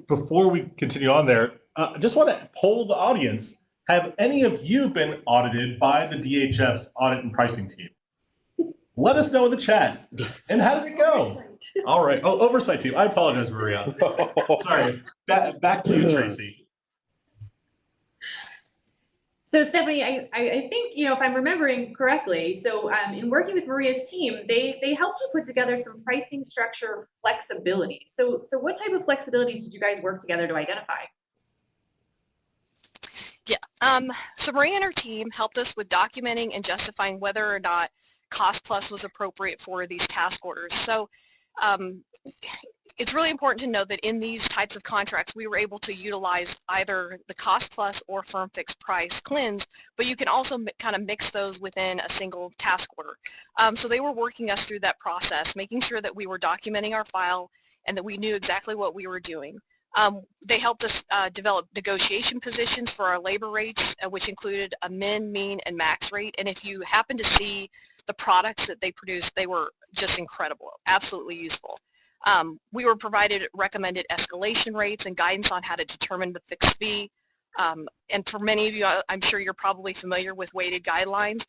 Before we continue on there, I just want to poll the audience. Have any of you been audited by the DHS Audit and Pricing Team? Let us know in the chat. And how did it go? Oversight. All right. Oh, oversight team. I apologize, Maria. Sorry. Back to you, Tracy. So Stephanie, I think, if I'm remembering correctly, so in working with Maria's team, they helped you put together some pricing structure flexibility. So what type of flexibilities did you guys work together to identify? Yeah, so Maria and her team helped us with documenting and justifying whether or not Cost Plus was appropriate for these task orders. So it's really important to know that in these types of contracts, we were able to utilize either the Cost Plus or firm fixed price cleanse, but you can also kind of mix those within a single task order. So they were working us through that process, making sure that we were documenting our file and that we knew exactly what we were doing. They helped us develop negotiation positions for our labor rates, which included a min, mean, and max rate. And if you happen to see the products that they produced, they were just incredible, absolutely useful. We were provided recommended escalation rates and guidance on how to determine the fixed fee. And for many of you, I'm sure you're probably familiar with weighted guidelines.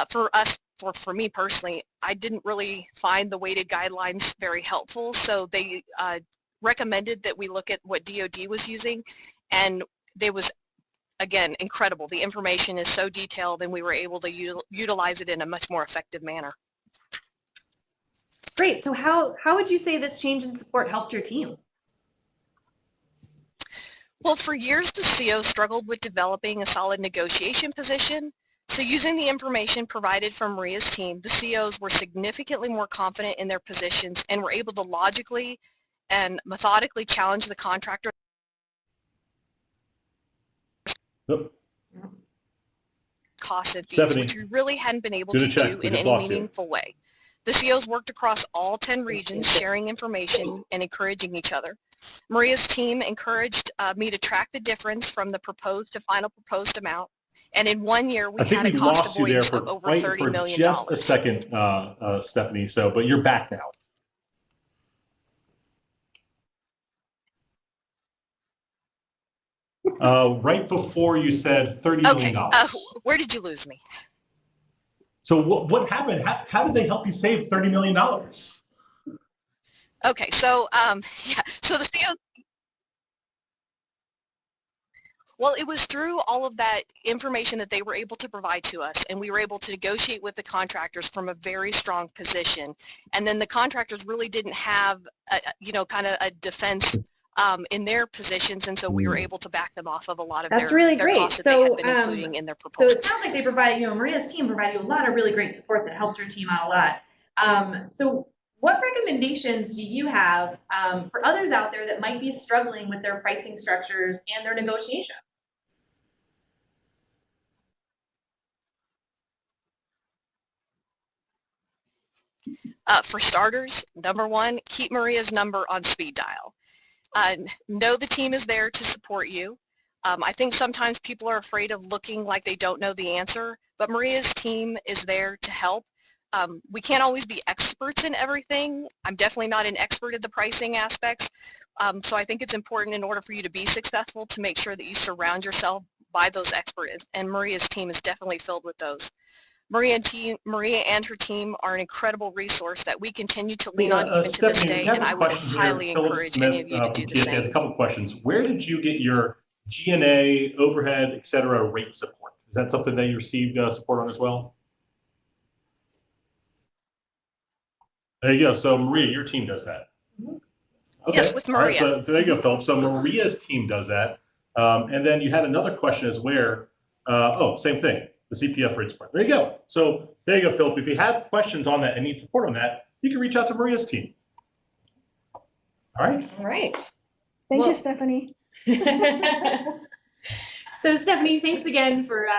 For me personally, I didn't really find the weighted guidelines very helpful, so they recommended that we look at what DoD was using, and they was, again, incredible. The information is so detailed, and we were able to utilize it in a much more effective manner. Great. So how would you say this change in support helped your team? Well, for years, the CO struggled with developing a solid negotiation position. So using the information provided from Maria's team, the COs were significantly more confident in their positions and were able to logically and methodically challenge the contractor. Yep. Costs and fees, Stephanie, which we really hadn't been able to do in any meaningful way. The COs worked across all 10 regions, sharing information and encouraging each other. Maria's team encouraged me to track the difference from the proposed to final proposed amount. And in 1 year, we had a cost avoidance of over $30 million. Just a second, Stephanie. But you're back now. Right before you said $30 million. Where did you lose me? So what happened? How did they help you save $30 million? Okay, so so the CO. Well, it was through all of that information that they were able to provide to us, and we were able to negotiate with the contractors from a very strong position. And then the contractors really didn't have, kind of a defense in their positions, and so we were able to back them off of a lot of That's their, really their great. costs that they had been including in their So proposals. it sounds like they provided, Maria's team provided you a lot of really great support that helped your team out a lot. So what recommendations do you have for others out there that might be struggling with their pricing structures and their negotiations? For starters, number one, keep Maria's number on speed dial. Know the team is there to support you. I think sometimes people are afraid of looking like they don't know the answer, but Maria's team is there to help. We can't always be experts in everything. I'm definitely not an expert at the pricing aspects, so I think it's important in order for you to be successful to make sure that you surround yourself by those experts, and Maria's team is definitely filled with those. Maria and her team are an incredible resource that we continue to lean on even to this day, and I would highly encourage any of you to do the same. Has a couple questions. Where did you get your G&A, overhead, et cetera, rate support? Is that something that you received support on as well? There you go. So Maria, your team does that. Okay. Yes, with Maria. Right, so there you go, Philip. So Maria's team does that. And then you had another question as where, same thing. The CPF rate support. There you go. So there you go, Philip. If you have questions on that and need support on that, you can reach out to Maria's team. All right. All right. Thank you, Stephanie. So Stephanie, thanks again for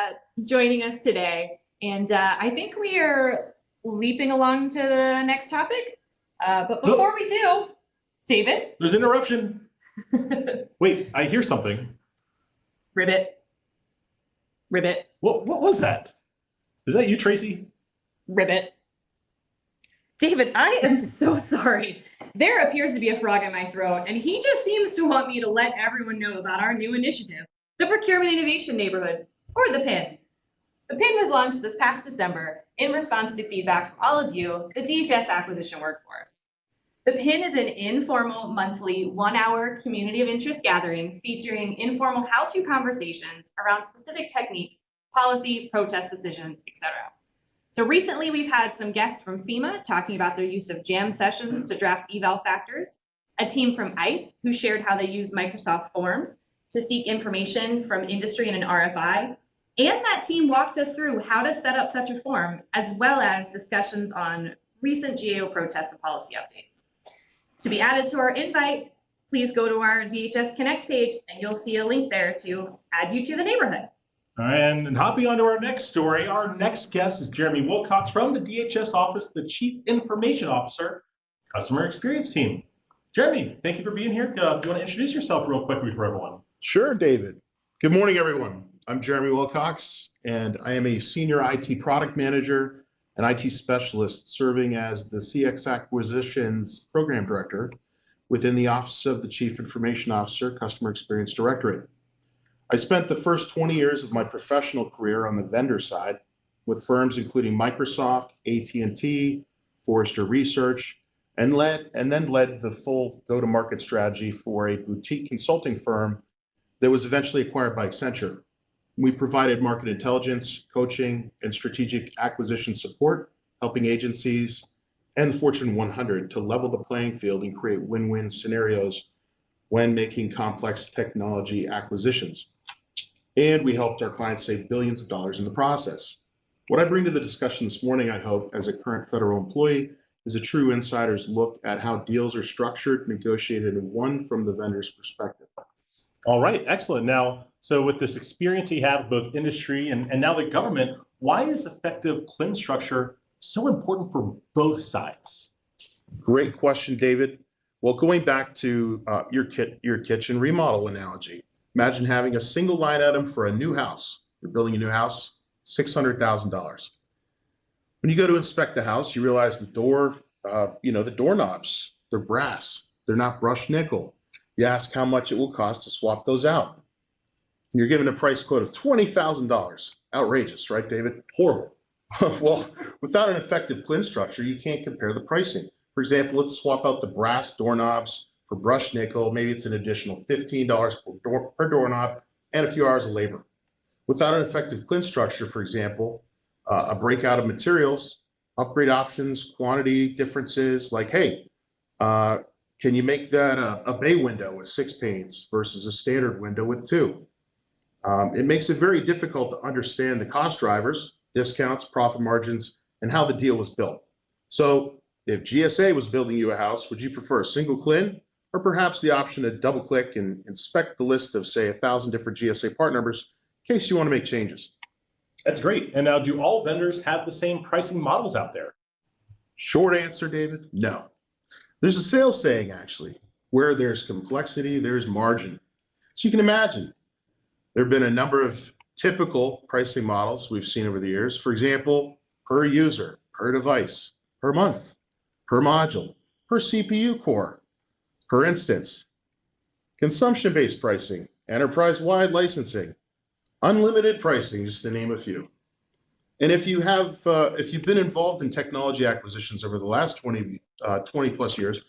joining us today. And I think we are leaping along to the next topic. But before we do, David. There's interruption. Wait, I hear something. Ribbit. Ribbit. What was that? Is that you, Tracy? Ribbit. David, I am so sorry. There appears to be a frog in my throat, and he just seems to want me to let everyone know about our new initiative, the Procurement Innovation Neighborhood, or the PIN. The PIN was launched this past December in response to feedback from all of you, the DHS acquisition workforce. The PIN is an informal, monthly, 1-hour community of interest gathering featuring informal how-to conversations around specific techniques, policy, protest decisions, etc. So recently we've had some guests from FEMA talking about their use of jam sessions to draft eval factors, a team from ICE who shared how they use Microsoft Forms to seek information from industry in an RFI, and that team walked us through how to set up such a form, as well as discussions on recent GAO protests and policy updates. To be added to our invite, please go to our DHS Connect page and you'll see a link there to add you to the neighborhood. All right, and hopping on to our next story, our next guest is Jeremy Wilcox from the DHS Office, the Chief Information Officer, Customer Experience Team. Jeremy, thank you for being here. Do you want to introduce yourself real quickly for everyone? Sure, David. Good morning, everyone. I'm Jeremy Wilcox, and I am a Senior IT Product Manager and IT Specialist serving as the CX Acquisitions Program Director within the Office of the Chief Information Officer, Customer Experience Directorate. I spent the first 20 years of my professional career on the vendor side with firms including Microsoft, AT&T, Forrester Research, and then led the full go-to-market strategy for a boutique consulting firm that was eventually acquired by Accenture. We provided market intelligence, coaching, and strategic acquisition support, helping agencies and the Fortune 100 to level the playing field and create win-win scenarios when making complex technology acquisitions. And we helped our clients save billions of dollars in the process. What I bring to the discussion this morning, I hope, as a current federal employee, is a true insider's look at how deals are structured, negotiated, and won from the vendor's perspective. All right, excellent. Now, so with this experience you have, both industry and now the government, why is effective CLIN structure so important for both sides? Great question, David. Well, going back to your kitchen remodel analogy, imagine having a single line item for a new house. You're building a new house, $600,000. When you go to inspect the house, you realize the door, the doorknobs, they're brass. They're not brushed nickel. You ask how much it will cost to swap those out. You're given a price quote of $20,000. Outrageous, right, David? Horrible. Well, without an effective CLIN structure, you can't compare the pricing. For example, let's swap out the brass doorknobs for brushed nickel. Maybe it's an additional $15 per doorknob and a few hours of labor. Without an effective CLIN structure, for example, a breakout of materials, upgrade options, quantity differences, like, hey, can you make that a bay window with 6 panes versus a standard window with 2? It makes it very difficult to understand the cost drivers, discounts, profit margins, and how the deal was built. So if GSA was building you a house, would you prefer a single CLIN or perhaps the option to double click and inspect the list of, say, 1,000 different GSA part numbers in case you want to make changes? That's great. And now, do all vendors have the same pricing models out there? Short answer, David, no. There's a sales saying, actually, where there's complexity, there's margin. So you can imagine there have been a number of typical pricing models we've seen over the years. For example, per user, per device, per month, per module, per CPU core, per instance, consumption-based pricing, enterprise-wide licensing, unlimited pricing, just to name a few. And if you've been involved in technology acquisitions over the last 20 plus years,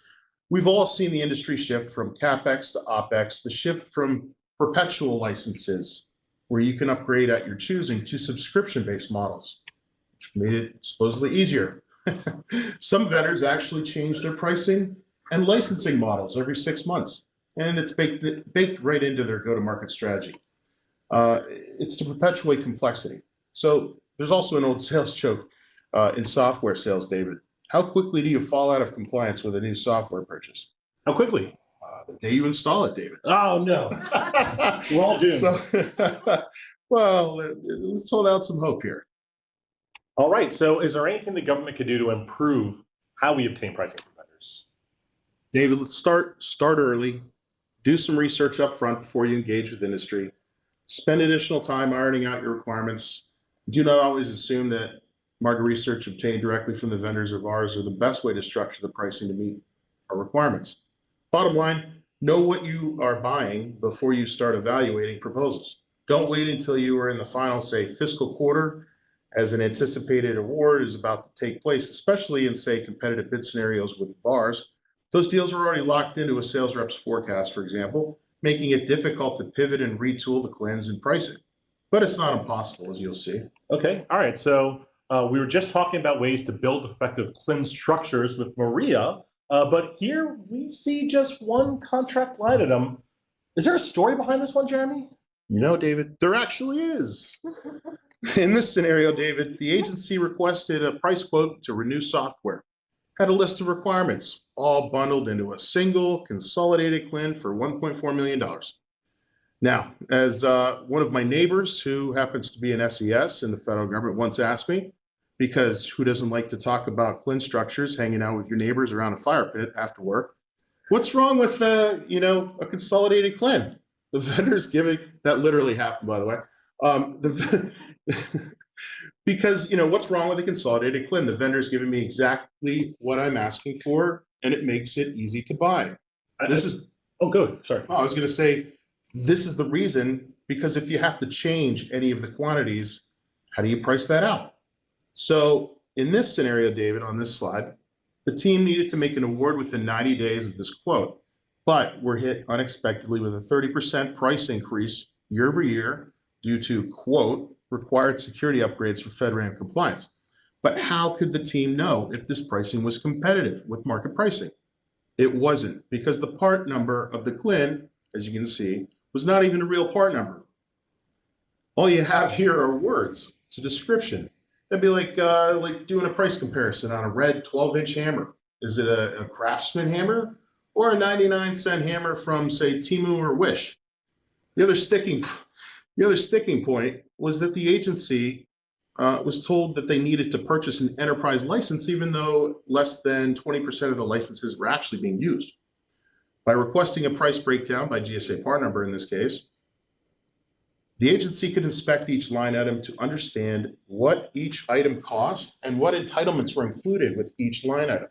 we've all seen the industry shift from CapEx to OpEx, the shift from perpetual licenses, where you can upgrade at your choosing, to subscription-based models, which made it supposedly easier. Some vendors actually change their pricing and licensing models every 6 months, and it's baked right into their go-to-market strategy. It's to perpetuate complexity. So there's also an old sales joke in software sales, David. How quickly do you fall out of compliance with a new software purchase? How quickly? The day you install it, David. Oh, no. We're all doomed. So, well, let's hold out some hope here. All right. So is there anything the government could do to improve how we obtain pricing from vendors? David, let's start early. Do some research up front before you engage with industry. Spend additional time ironing out your requirements. Do not always assume that market research obtained directly from the vendors of ours are the best way to structure the pricing to meet our requirements. Bottom line, know what you are buying before you start evaluating proposals. Don't wait until you are in the final, say, fiscal quarter as an anticipated award is about to take place, especially in, say, competitive bid scenarios with VARs. Those deals are already locked into a sales rep's forecast, for example, making it difficult to pivot and retool the CLINs and pricing. But it's not impossible, as you'll see. Okay. All right. So we were just talking about ways to build effective CLIN structures with Maria, but here we see just one contract line item. Is there a story behind this one, Jeremy? You know, David, there actually is. In this scenario, David, the agency requested a price quote to renew software, had a list of requirements, all bundled into a single consolidated CLIN for $1.4 million. Now, as one of my neighbors who happens to be an SES in the federal government once asked me, because who doesn't like to talk about CLIN structures hanging out with your neighbors around a fire pit after work? What's wrong with a consolidated CLIN? The vendors giving, that literally happened, by the way. Because, what's wrong with a consolidated CLIN? The vendor's giving me exactly what I'm asking for, and it makes it easy to buy. Oh, good. Sorry. I was going to say, this is the reason, because if you have to change any of the quantities, how do you price that out? So in this scenario, David, on this slide, the team needed to make an award within 90 days of this quote, but were hit unexpectedly with a 30% price increase year over year due to, quote, required security upgrades for FedRAMP compliance. But how could the team know if this pricing was competitive with market pricing? It wasn't, because the part number of the CLIN, as you can see, was not even a real part number. All you have here are words. It's a description. That'd be like doing a price comparison on a red 12-inch hammer. Is it a Craftsman hammer or a 99-cent hammer from, say, Temu or Wish? The other sticking point was that the agency was told that they needed to purchase an enterprise license, even though less than 20% of the licenses were actually being used. By requesting a price breakdown by GSA part number in this case, the agency could inspect each line item to understand what each item cost and what entitlements were included with each line item.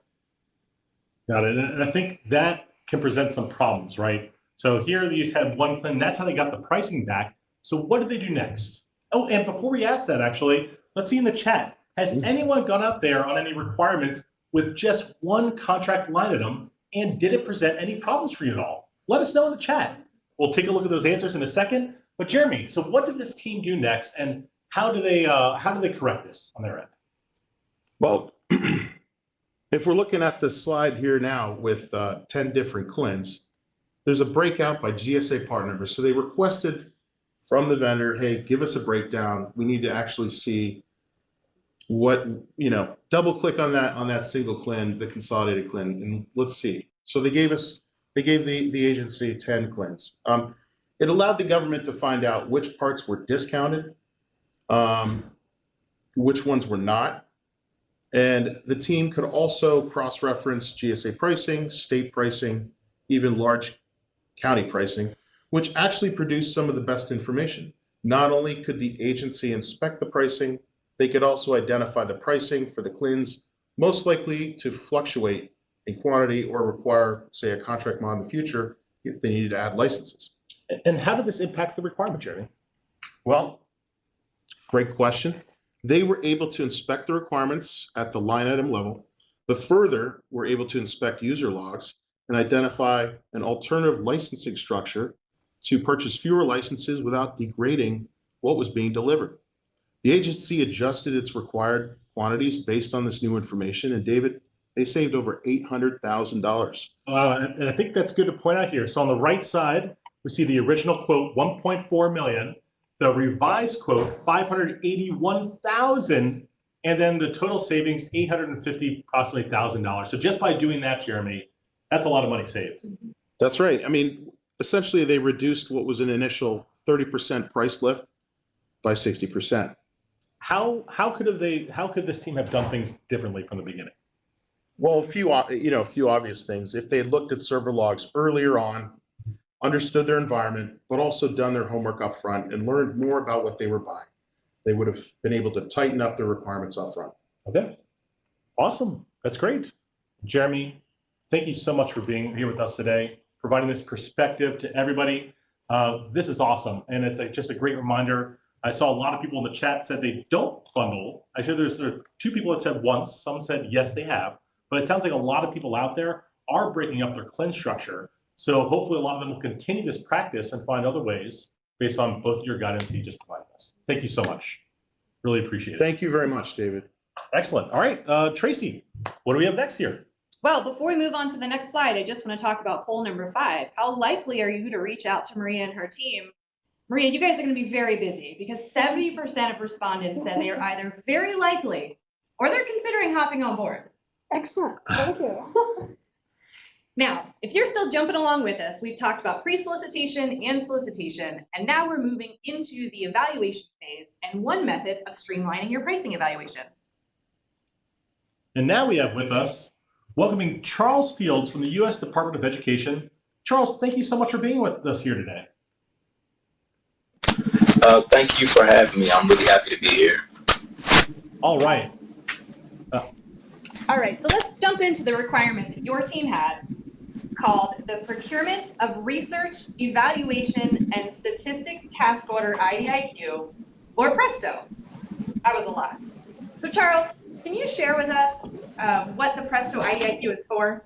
Got it. And I think that can present some problems, right? So here you just had one plan. That's how they got the pricing back. So what did they do next? Oh, and before we ask that, actually, let's see in the chat. Has anyone gone out there on any requirements with just one contract line item, and did it present any problems for you at all? Let us know in the chat. We'll take a look at those answers in a second. But Jeremy, so what did this team do next, and how do they correct this on their end? Well, if we're looking at the slide here now with 10 different CLINs, there's a breakout by GSA part number. So they requested from the vendor, hey, give us a breakdown. We need to actually see what, double click on that single CLIN, the consolidated CLIN, and let's see. So they gave the agency 10 CLINs. It allowed the government to find out which parts were discounted, which ones were not. And the team could also cross-reference GSA pricing, state pricing, even large county pricing, which actually produced some of the best information. Not only could the agency inspect the pricing, they could also identify the pricing for the CLINs most likely to fluctuate in quantity or require, say, a contract mod in the future if they needed to add licenses. And how did this impact the requirement, Jeremy? Well, great question. They were able to inspect the requirements at the line item level, but further were able to inspect user logs and identify an alternative licensing structure to purchase fewer licenses without degrading what was being delivered. The agency adjusted its required quantities based on this new information, and David, they saved over $800,000. And I think that's good to point out here. So on the right side, we see the original quote, 1.4 million, the revised quote, 581,000, and then the total savings, $850,000. So just by doing that, Jeremy, that's a lot of money saved. That's right. I mean, essentially they reduced what was an initial 30% price lift by 60%. How could this team have done things differently from the beginning? Well, a few obvious things. If they had looked at server logs earlier on, understood their environment, but also done their homework up front and learned more about what they were buying, they would have been able to tighten up their requirements up front. Okay, awesome. That's great. Jeremy, thank you so much for being here with us today, providing this perspective to everybody. This is awesome, and it's just a great reminder. I saw a lot of people in the chat said they don't bundle. Actually, there's two people that said once, some said yes, they have, but it sounds like a lot of people out there are breaking up their CLIN structure. So hopefully a lot of them will continue this practice and find other ways based on both your guidance that you just provided us. Thank you so much. Really appreciate it. Thank you very much, David. Excellent. All right, Tracy, what do we have next here? Well, before we move on to the next slide, I just want to talk about poll number 5. How likely are you to reach out to Maria and her team? Maria, you guys are going to be very busy because 70% of respondents said they are either very likely or they're considering hopping on board. Excellent. Thank you. Now, if you're still jumping along with us, we've talked about pre-solicitation and solicitation, and now we're moving into the evaluation phase and one method of streamlining your pricing evaluation. And now we have with us, welcoming Charles Fields from the U.S. Department of Education. Charles, thank you so much for being with us here today. Thank you for having me. I'm really happy to be here. All right. All right, so let's jump into the requirement that your team had called the Procurement of Research, Evaluation, and Statistics Task Order IDIQ, or PRESTO. That was a lot. So Charles, can you share with us what the PRESTO IDIQ is for?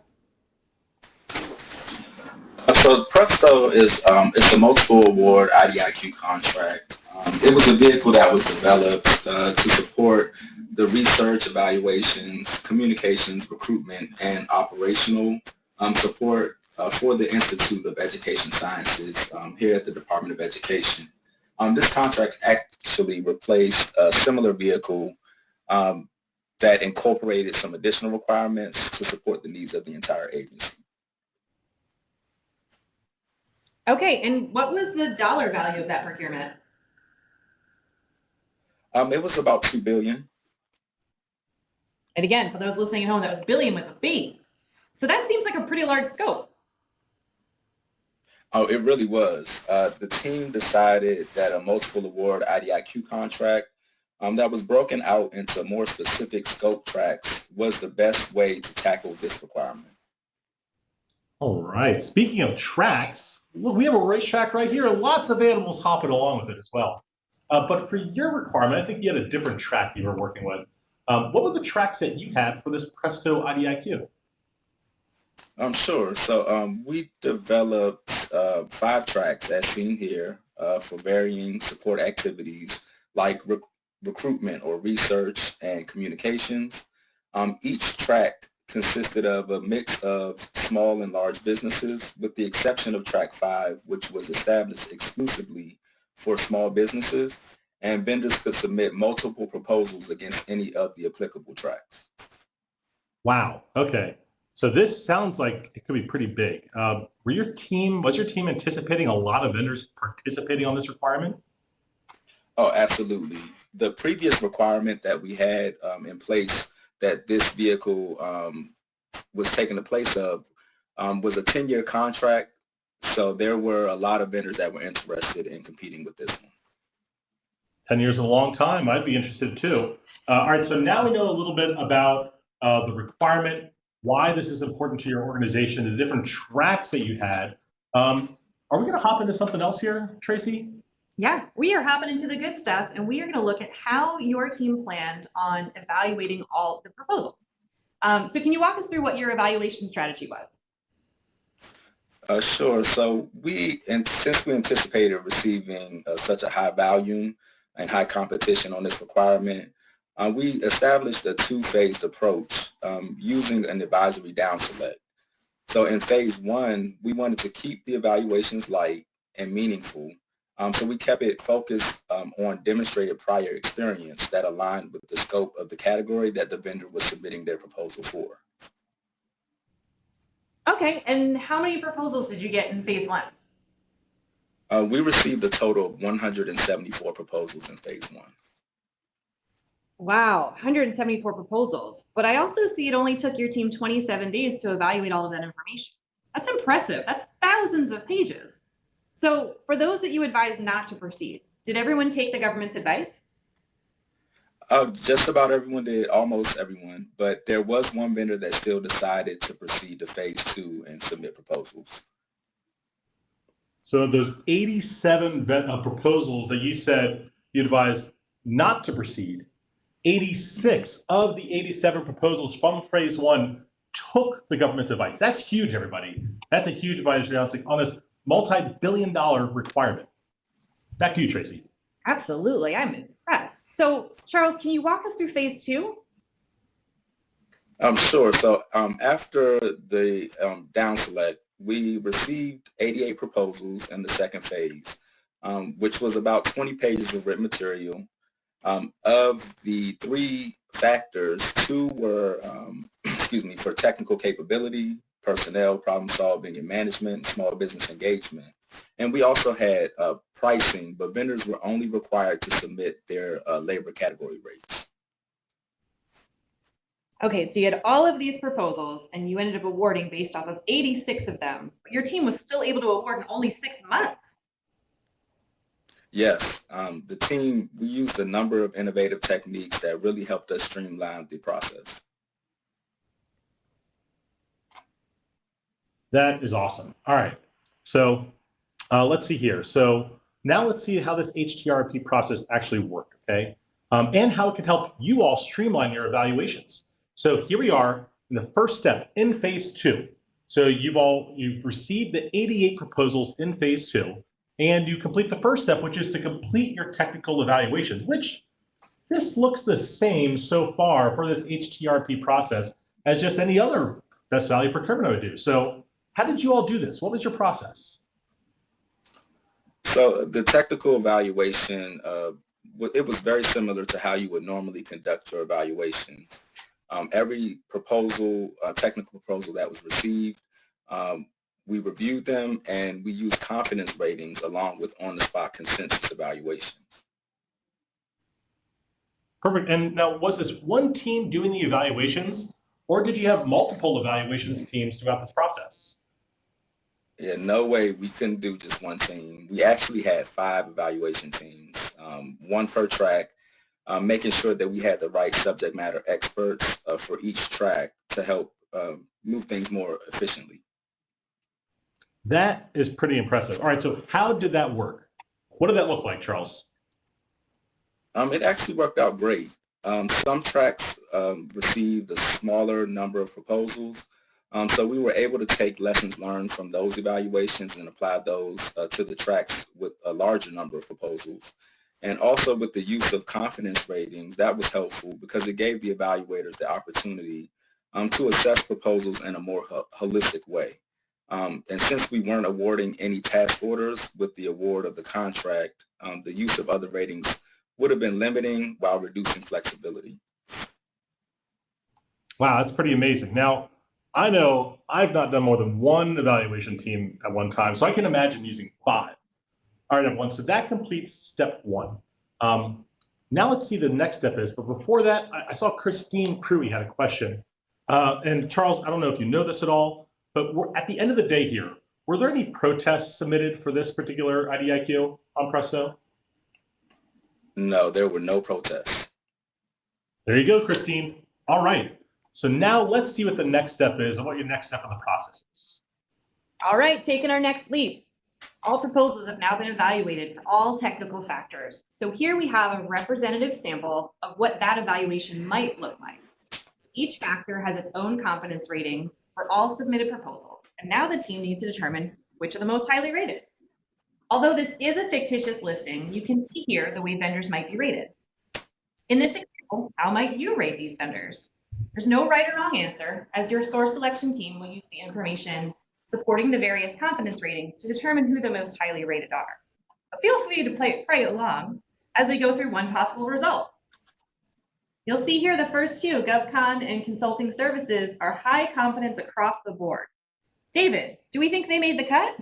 So PRESTO is it's a multiple award IDIQ contract. It was a vehicle that was developed to support the research, evaluations, communications, recruitment, and operational support for the Institute of Education Sciences here at the Department of Education. This contract actually replaced a similar vehicle that incorporated some additional requirements to support the needs of the entire agency. Okay, and what was the dollar value of that procurement? It was about 2 billion. And again, for those listening at home, that was billion with a B. So that seems like a pretty large scope. Oh, it really was. The team decided that a multiple award IDIQ contract that was broken out into more specific scope tracks was the best way to tackle this requirement. All right. Speaking of tracks, look, we have a racetrack right here. Lots of animals hopping along with it as well. But for your requirement, I think you had a different track you were working with. What were the tracks that you had for this Presto IDIQ? Sure. So we developed 5 tracks as seen here for varying support activities like recruitment or research and communications. Each track consisted of a mix of small and large businesses, with the exception of track 5, which was established exclusively for small businesses, and vendors could submit multiple proposals against any of the applicable tracks. Wow. Okay. So this sounds like it could be pretty big. Was your team anticipating a lot of vendors participating on this requirement? Oh, absolutely. The previous requirement that we had in place that this vehicle was taking the place of was a 10-year contract. So there were a lot of vendors that were interested in competing with this one. 10 years is a long time. I'd be interested too. All right, so now we know a little bit about the requirement, why this is important to your organization, the different tracks that you had. Are we going to hop into something else here, Tracy? Yeah, we are hopping into the good stuff, and we are going to look at how your team planned on evaluating all the proposals. So can you walk us through what your evaluation strategy was? Sure. So since we anticipated receiving such a high volume and high competition on this requirement, we established a 2-phased approach using an advisory down select. So in phase 1, we wanted to keep the evaluations light and meaningful. So we kept it focused on demonstrated prior experience that aligned with the scope of the category that the vendor was submitting their proposal for. Okay, and how many proposals did you get in phase 1? We received a total of 174 proposals in phase 1. Wow, 174 proposals. But I also see it only took your team 27 days to evaluate all of that information. That's impressive. That's thousands of pages. So for those that you advised not to proceed, did everyone take the government's advice? Just about everyone did, almost everyone, but there was one vendor that still decided to proceed to phase 2 and submit proposals. So those 87 proposals that you said you advised not to proceed, 86 of the 87 proposals from phase 1 took the government's advice. That's huge, everybody. That's a huge advisory on this multi-billion-dollar requirement. Back to you, Tracy. Absolutely, I'm impressed. So Charles, can you walk us through phase 2? Sure. So after the down select, we received 88 proposals in the second phase, which was about 20 pages of written material. Of the 3 factors, 2 were, for technical capability, personnel, problem solving, and management, small business engagement. And we also had pricing, but vendors were only required to submit their labor category rates. Okay, so you had all of these proposals and you ended up awarding based off of 86 of them, but your team was still able to award in only 6 months. Yes, the team, we used a number of innovative techniques that really helped us streamline the process. That is awesome. All right. So let's see here. So now let's see how this HTRP process actually works, okay? And how it can help you all streamline your evaluations. So here we are in the first step in phase 2. So you've received the 88 proposals in phase 2, and you complete the first step, which is to complete your technical evaluations, which this looks the same so far for this HTRP process as just any other best value procurement I would do. So how did you all do this? What was your process? So the technical evaluation, it was very similar to how you would normally conduct your evaluation. Every proposal, technical proposal that was received, we reviewed them and we used confidence ratings along with on-the-spot consensus evaluations. Perfect. And now, was this one team doing the evaluations, or did you have multiple evaluations teams throughout this process? Yeah, no way we couldn't do just one team. We actually had 5 evaluation teams, one per track, making sure that we had the right subject matter experts for each track to help move things more efficiently. That is pretty impressive. All right, so how did that work? What did that look like, Charles? It actually worked out great. Some tracks received a smaller number of proposals, so we were able to take lessons learned from those evaluations and apply those to the tracks with a larger number of proposals. And also with the use of confidence ratings, that was helpful because it gave the evaluators the opportunity to assess proposals in a more holistic way. And since we weren't awarding any task orders with the award of the contract, the use of other ratings would have been limiting while reducing flexibility. Wow, that's pretty amazing. Now, I know I've not done more than one evaluation team at one time, so I can imagine using 5. All right, everyone, so that completes step 1. Now let's see the next step is, but before that, I saw Christine Pruitt had a question. And Charles, I don't know if you know this at all, but at the end of the day here, were there any protests submitted for this particular IDIQ on Presto? No, there were no protests. There you go, Christine. All right. So now let's see what the next step is and what your next step in the process is. All right, taking our next leap. All proposals have now been evaluated for all technical factors. So here we have a representative sample of what that evaluation might look like. So each factor has its own confidence ratings for all submitted proposals. And now the team needs to determine which are the most highly rated. Although this is a fictitious listing, you can see here the way vendors might be rated. In this example, how might you rate these vendors? There's no right or wrong answer, as your source selection team will use the information supporting the various confidence ratings to determine who the most highly rated are. But feel free to play along as we go through one possible result. You'll see here the first 2, GovCon and consulting services, are high confidence across the board. David, do we think they made the cut?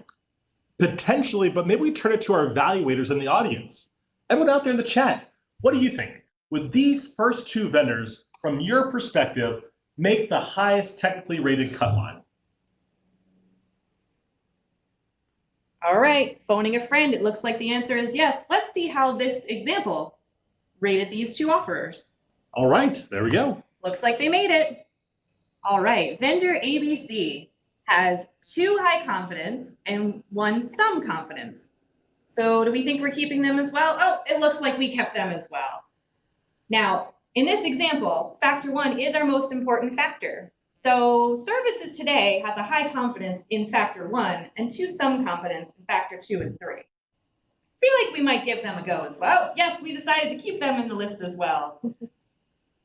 Potentially, but maybe we turn it to our evaluators in the audience. Everyone out there in the chat, what do you think? Would these first 2 vendors, from your perspective, make the highest technically rated cut line? All right, phoning a friend, it looks like the answer is yes. Let's see how this example rated these 2 offers. All right, there we go. Looks like they made it. All right, vendor ABC has 2 high confidence and 1 some confidence. So do we think we're keeping them as well? Oh, it looks like we kept them as well. Now, in this example, factor 1 is our most important factor. So services today has a high confidence in factor 1 and 2 some confidence in factor 2 and 3. Feel like we might give them a go as well. Yes, we decided to keep them in the list as well.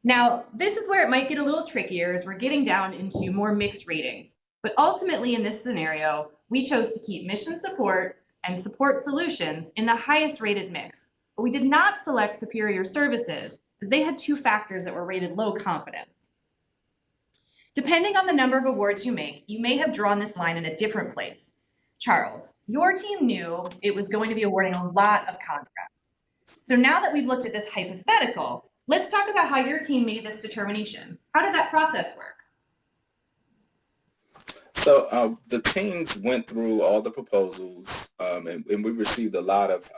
Now, this is where it might get a little trickier as we're getting down into more mixed ratings. But ultimately in this scenario, we chose to keep mission support and support solutions in the highest rated mix. But we did not select superior services as they had 2 factors that were rated low confidence. Depending on the number of awards you make, you may have drawn this line in a different place. Charles, your team knew it was going to be awarding a lot of contracts. So now that we've looked at this hypothetical, let's talk about how your team made this determination. How did that process work? So the teams went through all the proposals and we received a lot of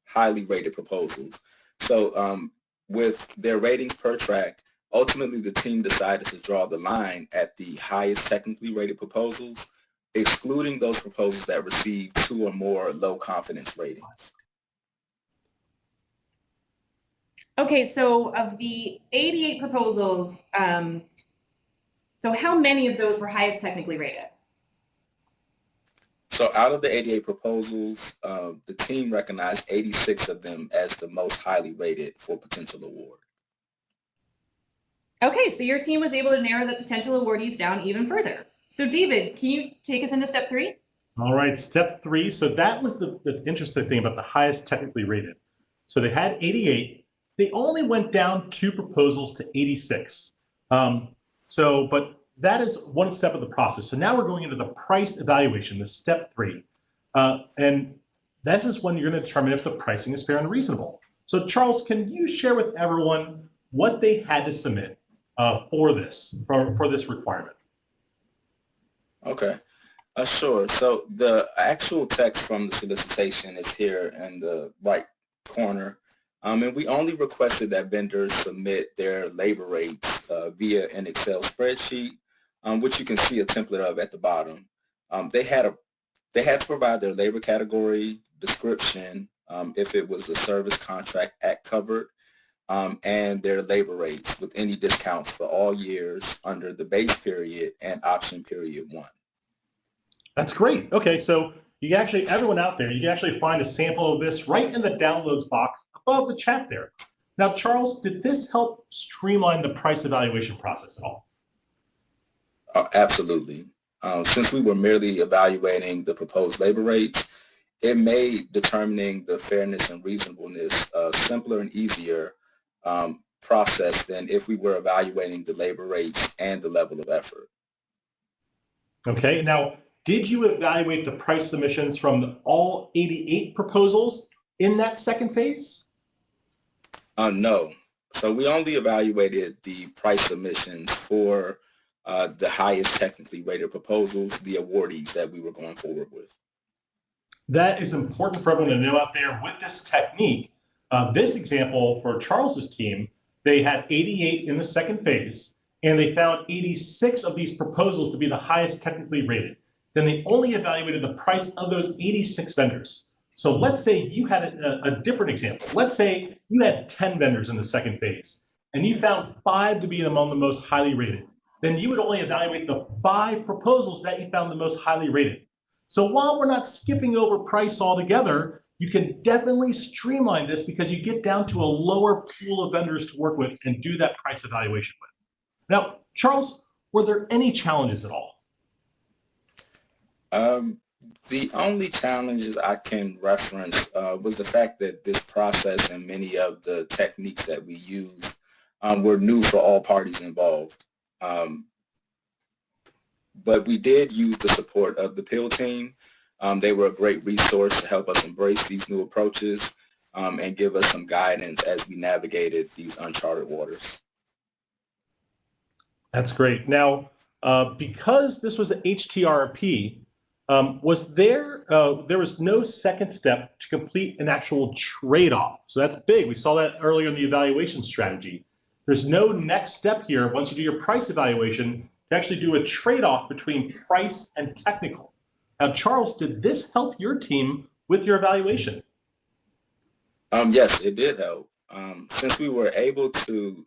highly rated proposals. So with their ratings per track, ultimately the team decided to draw the line at the highest technically rated proposals, excluding those proposals that received 2 or more low confidence ratings. Okay, so of the 88 proposals, so how many of those were highest technically rated? So out of the 88 proposals, the team recognized 86 of them as the most highly rated for potential award. Okay, so your team was able to narrow the potential awardees down even further. So David, can you take us into step 3? All right, step 3. So that was the interesting thing about the highest technically rated. So they had 88. They only went down 2 proposals to 86. But that is one step of the process. So now we're going into the price evaluation, the step 3. And this is when you're going to determine if the pricing is fair and reasonable. So Charles, can you share with everyone what they had to submit for this requirement? Okay, sure. So the actual text from the solicitation is here in the right corner. And we only requested that vendors submit their labor rates via an Excel spreadsheet, which you can see a template of at the bottom. They had to provide their labor category, description, if it was a service contract act covered, and their labor rates with any discounts for all years under the base period and option period 1. That's great. Okay, so you can actually, everyone out there, you can actually find a sample of this right in the downloads box above the chat there. Now, Charles, did this help streamline the price evaluation process at all? Absolutely. Since we were merely evaluating the proposed labor rates, it made determining the fairness and reasonableness a simpler and easier process than if we were evaluating the labor rates and the level of effort. Okay, now, did you evaluate the price submissions from all 88 proposals in that second phase? No. So we only evaluated the price submissions for the highest technically rated proposals, the awardees that we were going forward with. That is important for everyone to know out there. With this technique, this example for Charles's team, they had 88 in the second phase, and they found 86 of these proposals to be the highest technically rated. Then they only evaluated the price of those 86 vendors. So let's say you had a different example. Let's say you had 10 vendors in the second phase, and you found 5 to be among the most highly rated. Then you would only evaluate the 5 proposals that you found the most highly rated. So while we're not skipping over price altogether, you can definitely streamline this because you get down to a lower pool of vendors to work with and do that price evaluation with. Now, Charles, were there any challenges at all? The only challenges I can reference was the fact that this process and many of the techniques that we use were new for all parties involved. But we did use the support of the PIL team. They were a great resource to help us embrace these new approaches and give us some guidance as we navigated these uncharted waters. That's great. Now, because this was an HTRP, was there was no second step to complete an actual trade-off. So that's big. We saw that earlier in the evaluation strategy. There's no next step here once you do your price evaluation to actually do a trade-off between price and technical. Now, Charles, did this help your team with your evaluation? Yes, it did help. Since we were able to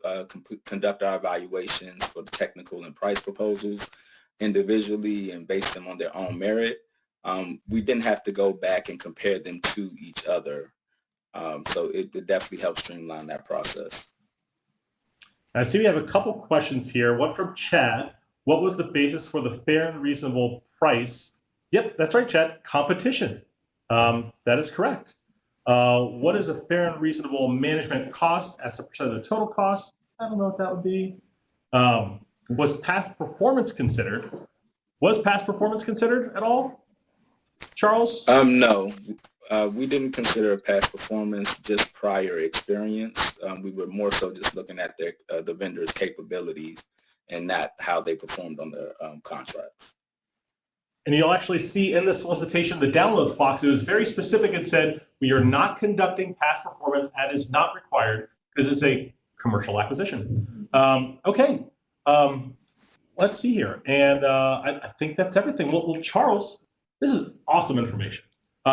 conduct our evaluations for the technical and price proposals individually and base them on their own merit, we didn't have to go back and compare them to each other. So it definitely helped streamline that process. I see we have a couple questions here. One from Chad. What was the basis for the fair and reasonable price? Yep, that's right, Chad. Competition. That is correct. What is a fair and reasonable management cost as a percent of the total cost? I don't know what that would be. Was past performance considered? Was past performance considered at all, Charles? No, we didn't consider past performance, just prior experience. We were more so just looking at the vendor's capabilities and not how they performed on their contracts. And you'll actually see in the solicitation, the downloads box, it was very specific. It said, we are not conducting past performance. That is not required because it's a commercial acquisition. Okay, let's see here. And I think that's everything. Well, Charles, this is awesome information.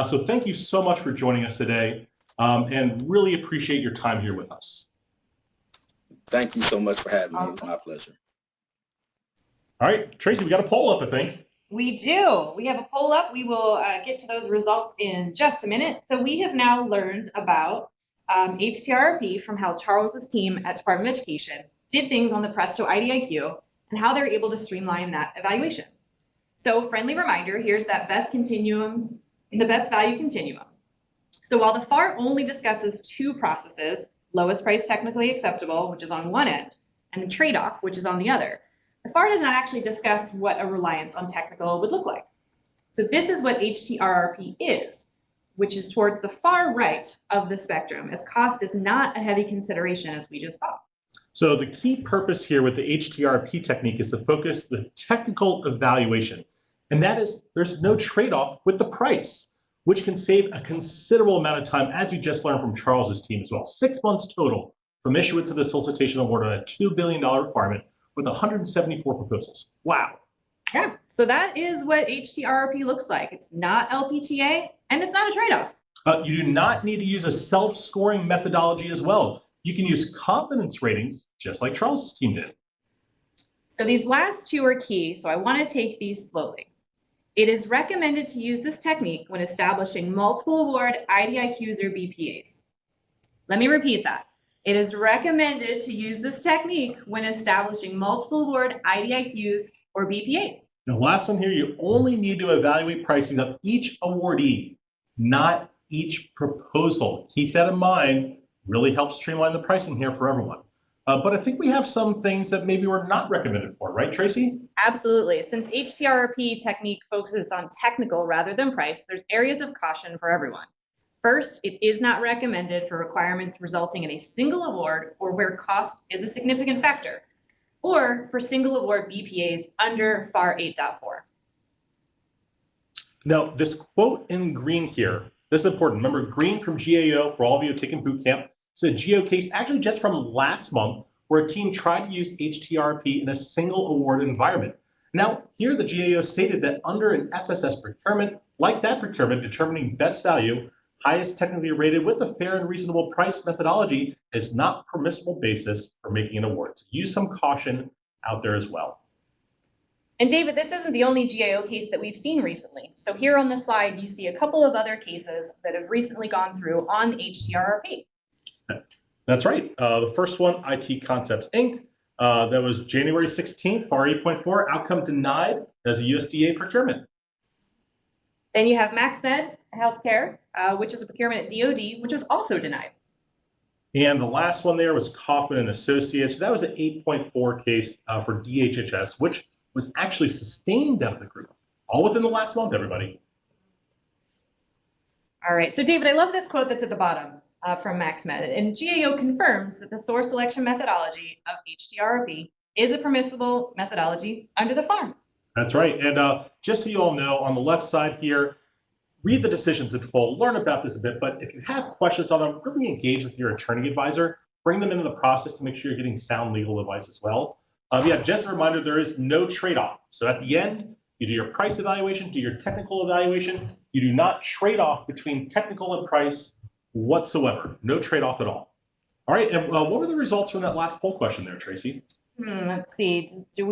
So thank you so much for joining us today and really appreciate your time here with us. Thank you so much for having me. It was my pleasure. All right, Tracy, we got a poll up, I think. We do. We have a poll up. We will get to those results in just a minute. So we have now learned about HTRP from how Charles's team at Department of Education did things on the Presto IDIQ and how they're able to streamline that evaluation. So friendly reminder, here's that best continuum, the best value continuum. So while the FAR only discusses 2 processes, lowest price technically acceptable, which is on one end, and the trade-off, which is on the other, the FAR does not actually discuss what a reliance on technical would look like. So this is what HTRRP is. which is towards the far right of the spectrum, as cost is not a heavy consideration, as we just saw. So the key purpose here with the HTRP technique is to focus the technical evaluation. And that is, there's no trade-off with the price, which can save a considerable amount of time, as you just learned from Charles's team as well. 6 months total from issuance of the solicitation award on a $2 billion requirement with 174 proposals. Wow. Yeah, so that is what HTRP looks like. It's not LPTA, and it's not a trade-off. You do not need to use a self-scoring methodology as well. You can use confidence ratings, just like Charles's team did. So these last two are key, so I want to take these slowly. It is recommended to use this technique when establishing multiple award IDIQs or BPAs. Let me repeat that. It is recommended to use this technique when establishing multiple award IDIQs or BPAs. The last one here, you only need to evaluate pricing of each awardee, not each proposal. Keep that in mind. Really helps streamline the pricing here for everyone. But I think we have some things that maybe we're not recommended for, right, Tracy? Absolutely. Since HTRP technique focuses on technical rather than price, there's areas of caution for everyone. First, it is not recommended for requirements resulting in a single award or where cost is a significant factor, or for single award BPAs under FAR 8.4. Now, this quote in green here, this is important. Remember, green from GAO, for all of you who have taken boot camp, it's a GAO case actually just from last month where a team tried to use HTRP in a single award environment. Now, here the GAO stated that under an FSS procurement, like that procurement, determining best value, highest technically rated with a fair and reasonable price methodology is not permissible basis for making an award. So use some caution out there as well. And David, this isn't the only GAO case that we've seen recently. So here on the slide, you see a couple of other cases that have recently gone through on HTRP. That's right. The first one, IT Concepts, Inc. That was January 16th, FAR 8.4, outcome denied as a USDA procurement. Then you have MaxMed Healthcare, which is a procurement at DoD, which was also denied. And the last one there was Kaufman and Associates. That was an 8.4 case for DHS, which was actually sustained out of the group, all within the last month, everybody. All right, so David, I love this quote that's at the bottom from MaxMed, and GAO confirms that the source selection methodology of HTRP is a permissible methodology under the FAR. That's right, and just so you all know, on the left side here, read the decisions in full, learn about this a bit, but if you have questions on them, really engage with your attorney advisor, bring them into the process to make sure you're getting sound legal advice as well. Yeah, just a reminder, there is no trade-off. So at the end, you do your price evaluation, do your technical evaluation. You do not trade off between technical and price whatsoever. No trade-off at all. All right, and what were the results from that last poll question there, Tracy? Let's see,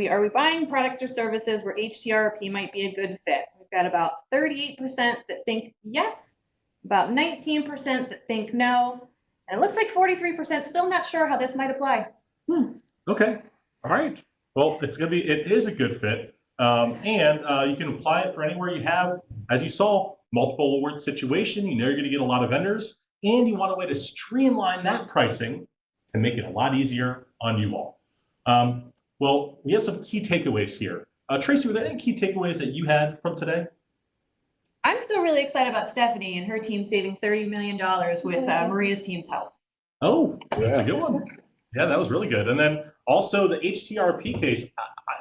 are we buying products or services where HTRP might be a good fit? We've got about 38% that think yes, about 19% that think no, and it looks like 43% still not sure how this might apply. Okay. All right. Well, it is a good fit. And you can apply it for anywhere you have, as you saw, multiple award situation. You know you're going to get a lot of vendors, and you want a way to streamline that pricing to make it a lot easier on you all. Well, we have some key takeaways here. Tracy, were there any key takeaways that you had from today? I'm still really excited about Stephanie and her team saving $30 million with Maria's team's help. Oh, that's a good one. Yeah, that was really good. And then also the HTRP case,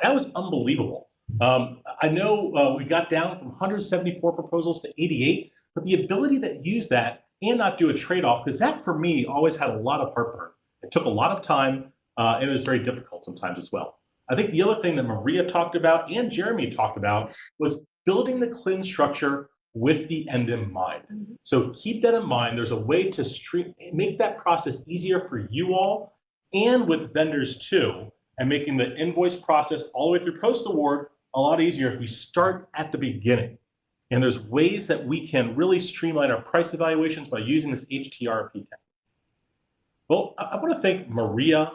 that was unbelievable. I know we got down from 174 proposals to 88, but the ability to use that and not do a trade-off, because that for me always had a lot of heartburn. It took a lot of time, and it was very difficult sometimes as well. I think the other thing that Maria talked about and Jeremy talked about was building the CLIN structure with the end in mind. So keep that in mind. There's a way to make that process easier for you all and with vendors too, and making the invoice process all the way through post-award a lot easier if we start at the beginning. And there's ways that we can really streamline our price evaluations by using this HTRP technique. Well, I want to thank Maria,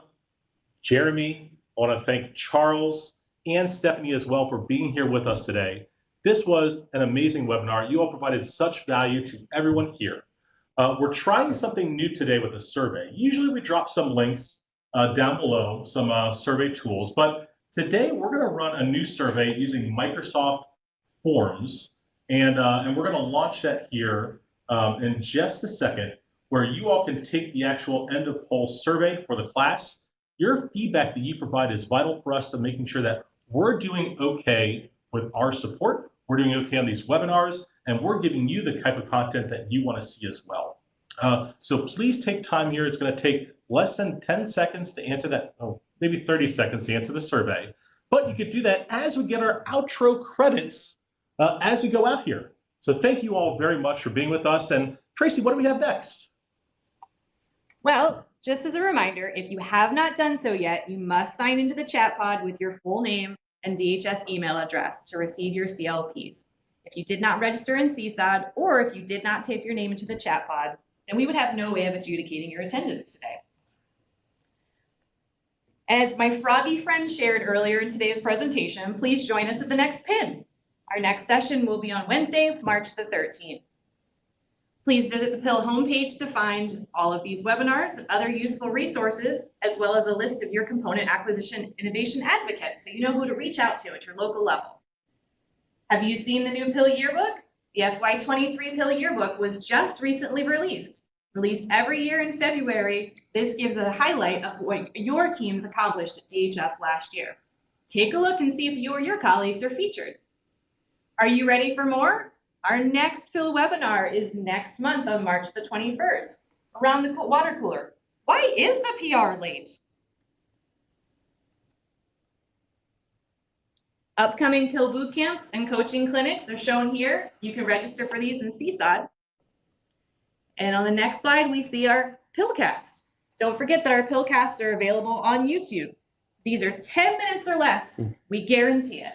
Jeremy, I want to thank Charles and Stephanie as well for being here with us today. This was an amazing webinar. You all provided such value to everyone here. We're trying something new today with a survey. Usually we drop some links down below, some survey tools, but today we're going to run a new survey using Microsoft Forms, and we're going to launch that here in just a second, where you all can take the actual end of poll survey for the class. Your feedback that you provide is vital for us to making sure that we're doing okay with our support, we're doing okay on these webinars, and we're giving you the type of content that you want to see as well. So please take time here. It's going to take less than 10 seconds to answer that, maybe 30 seconds to answer the survey. But you could do that as we get our outro credits as we go out here. So thank you all very much for being with us. And Tracy, what do we have next? Well, just as a reminder, if you have not done so yet, you must sign into the chat pod with your full name and DHS email address to receive your CLPs. If you did not register in CSOD, or if you did not type your name into the chat pod, then we would have no way of adjudicating your attendance today. As my froggy friend shared earlier in today's presentation, please join us at the next PIN. Our next session will be on Wednesday, March the 13th. Please visit the PIL homepage to find all of these webinars and other useful resources, as well as a list of your component acquisition innovation advocates so you know who to reach out to at your local level. Have you seen the new PIL yearbook? The FY23 PIL yearbook was just recently released. Released every year in February, this gives a highlight of what your teams accomplished at DHS last year. Take a look and see if you or your colleagues are featured. Are you ready for more? Our next PIL webinar is next month on March the 21st, around the water cooler. Why is the PR late? Upcoming PIL boot camps and coaching clinics are shown here. You can register for these in CSOD. And on the next slide, we see our PILcast. Don't forget that our PILcasts are available on YouTube. These are 10 minutes or less. We guarantee it.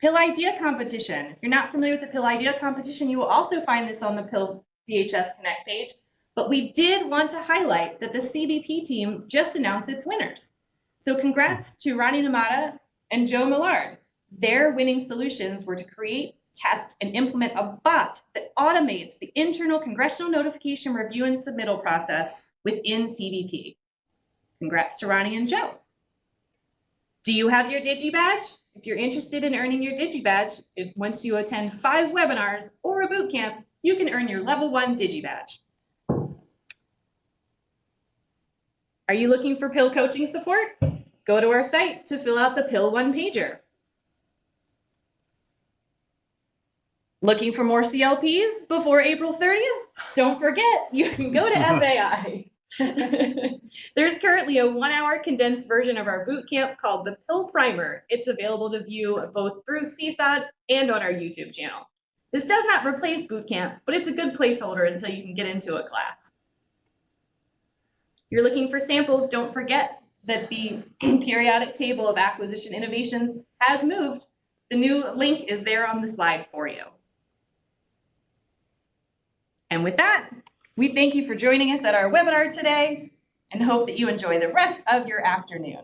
PIL Idea Competition. If you're not familiar with the PIL Idea Competition, you will also find this on the PIL DHS Connect page. But we did want to highlight that the CBP team just announced its winners. So congrats to Ronnie Namata and Joe Millard. Their winning solutions were to create, test, and implement a bot that automates the internal congressional notification review and submittal process within CBP. Congrats to Ronnie and Joe. Do you have your DigiBadge? If you're interested in earning your DigiBadge, once you attend 5 webinars or a boot camp, you can earn your level 1 DigiBadge. Are you looking for PIL coaching support? Go to our site to fill out the PIL one-pager. Looking for more CLPs before April 30th? Don't forget, you can go to FAI. There's currently a 1-hour condensed version of our boot camp called the PIL Primer. It's available to view both through CSOD and on our YouTube channel. This does not replace boot camp, but it's a good placeholder until you can get into a class. If you're looking for samples, don't forget that the periodic table of acquisition innovations has moved. The new link is there on the slide for you. And with that, we thank you for joining us at our webinar today and hope that you enjoy the rest of your afternoon.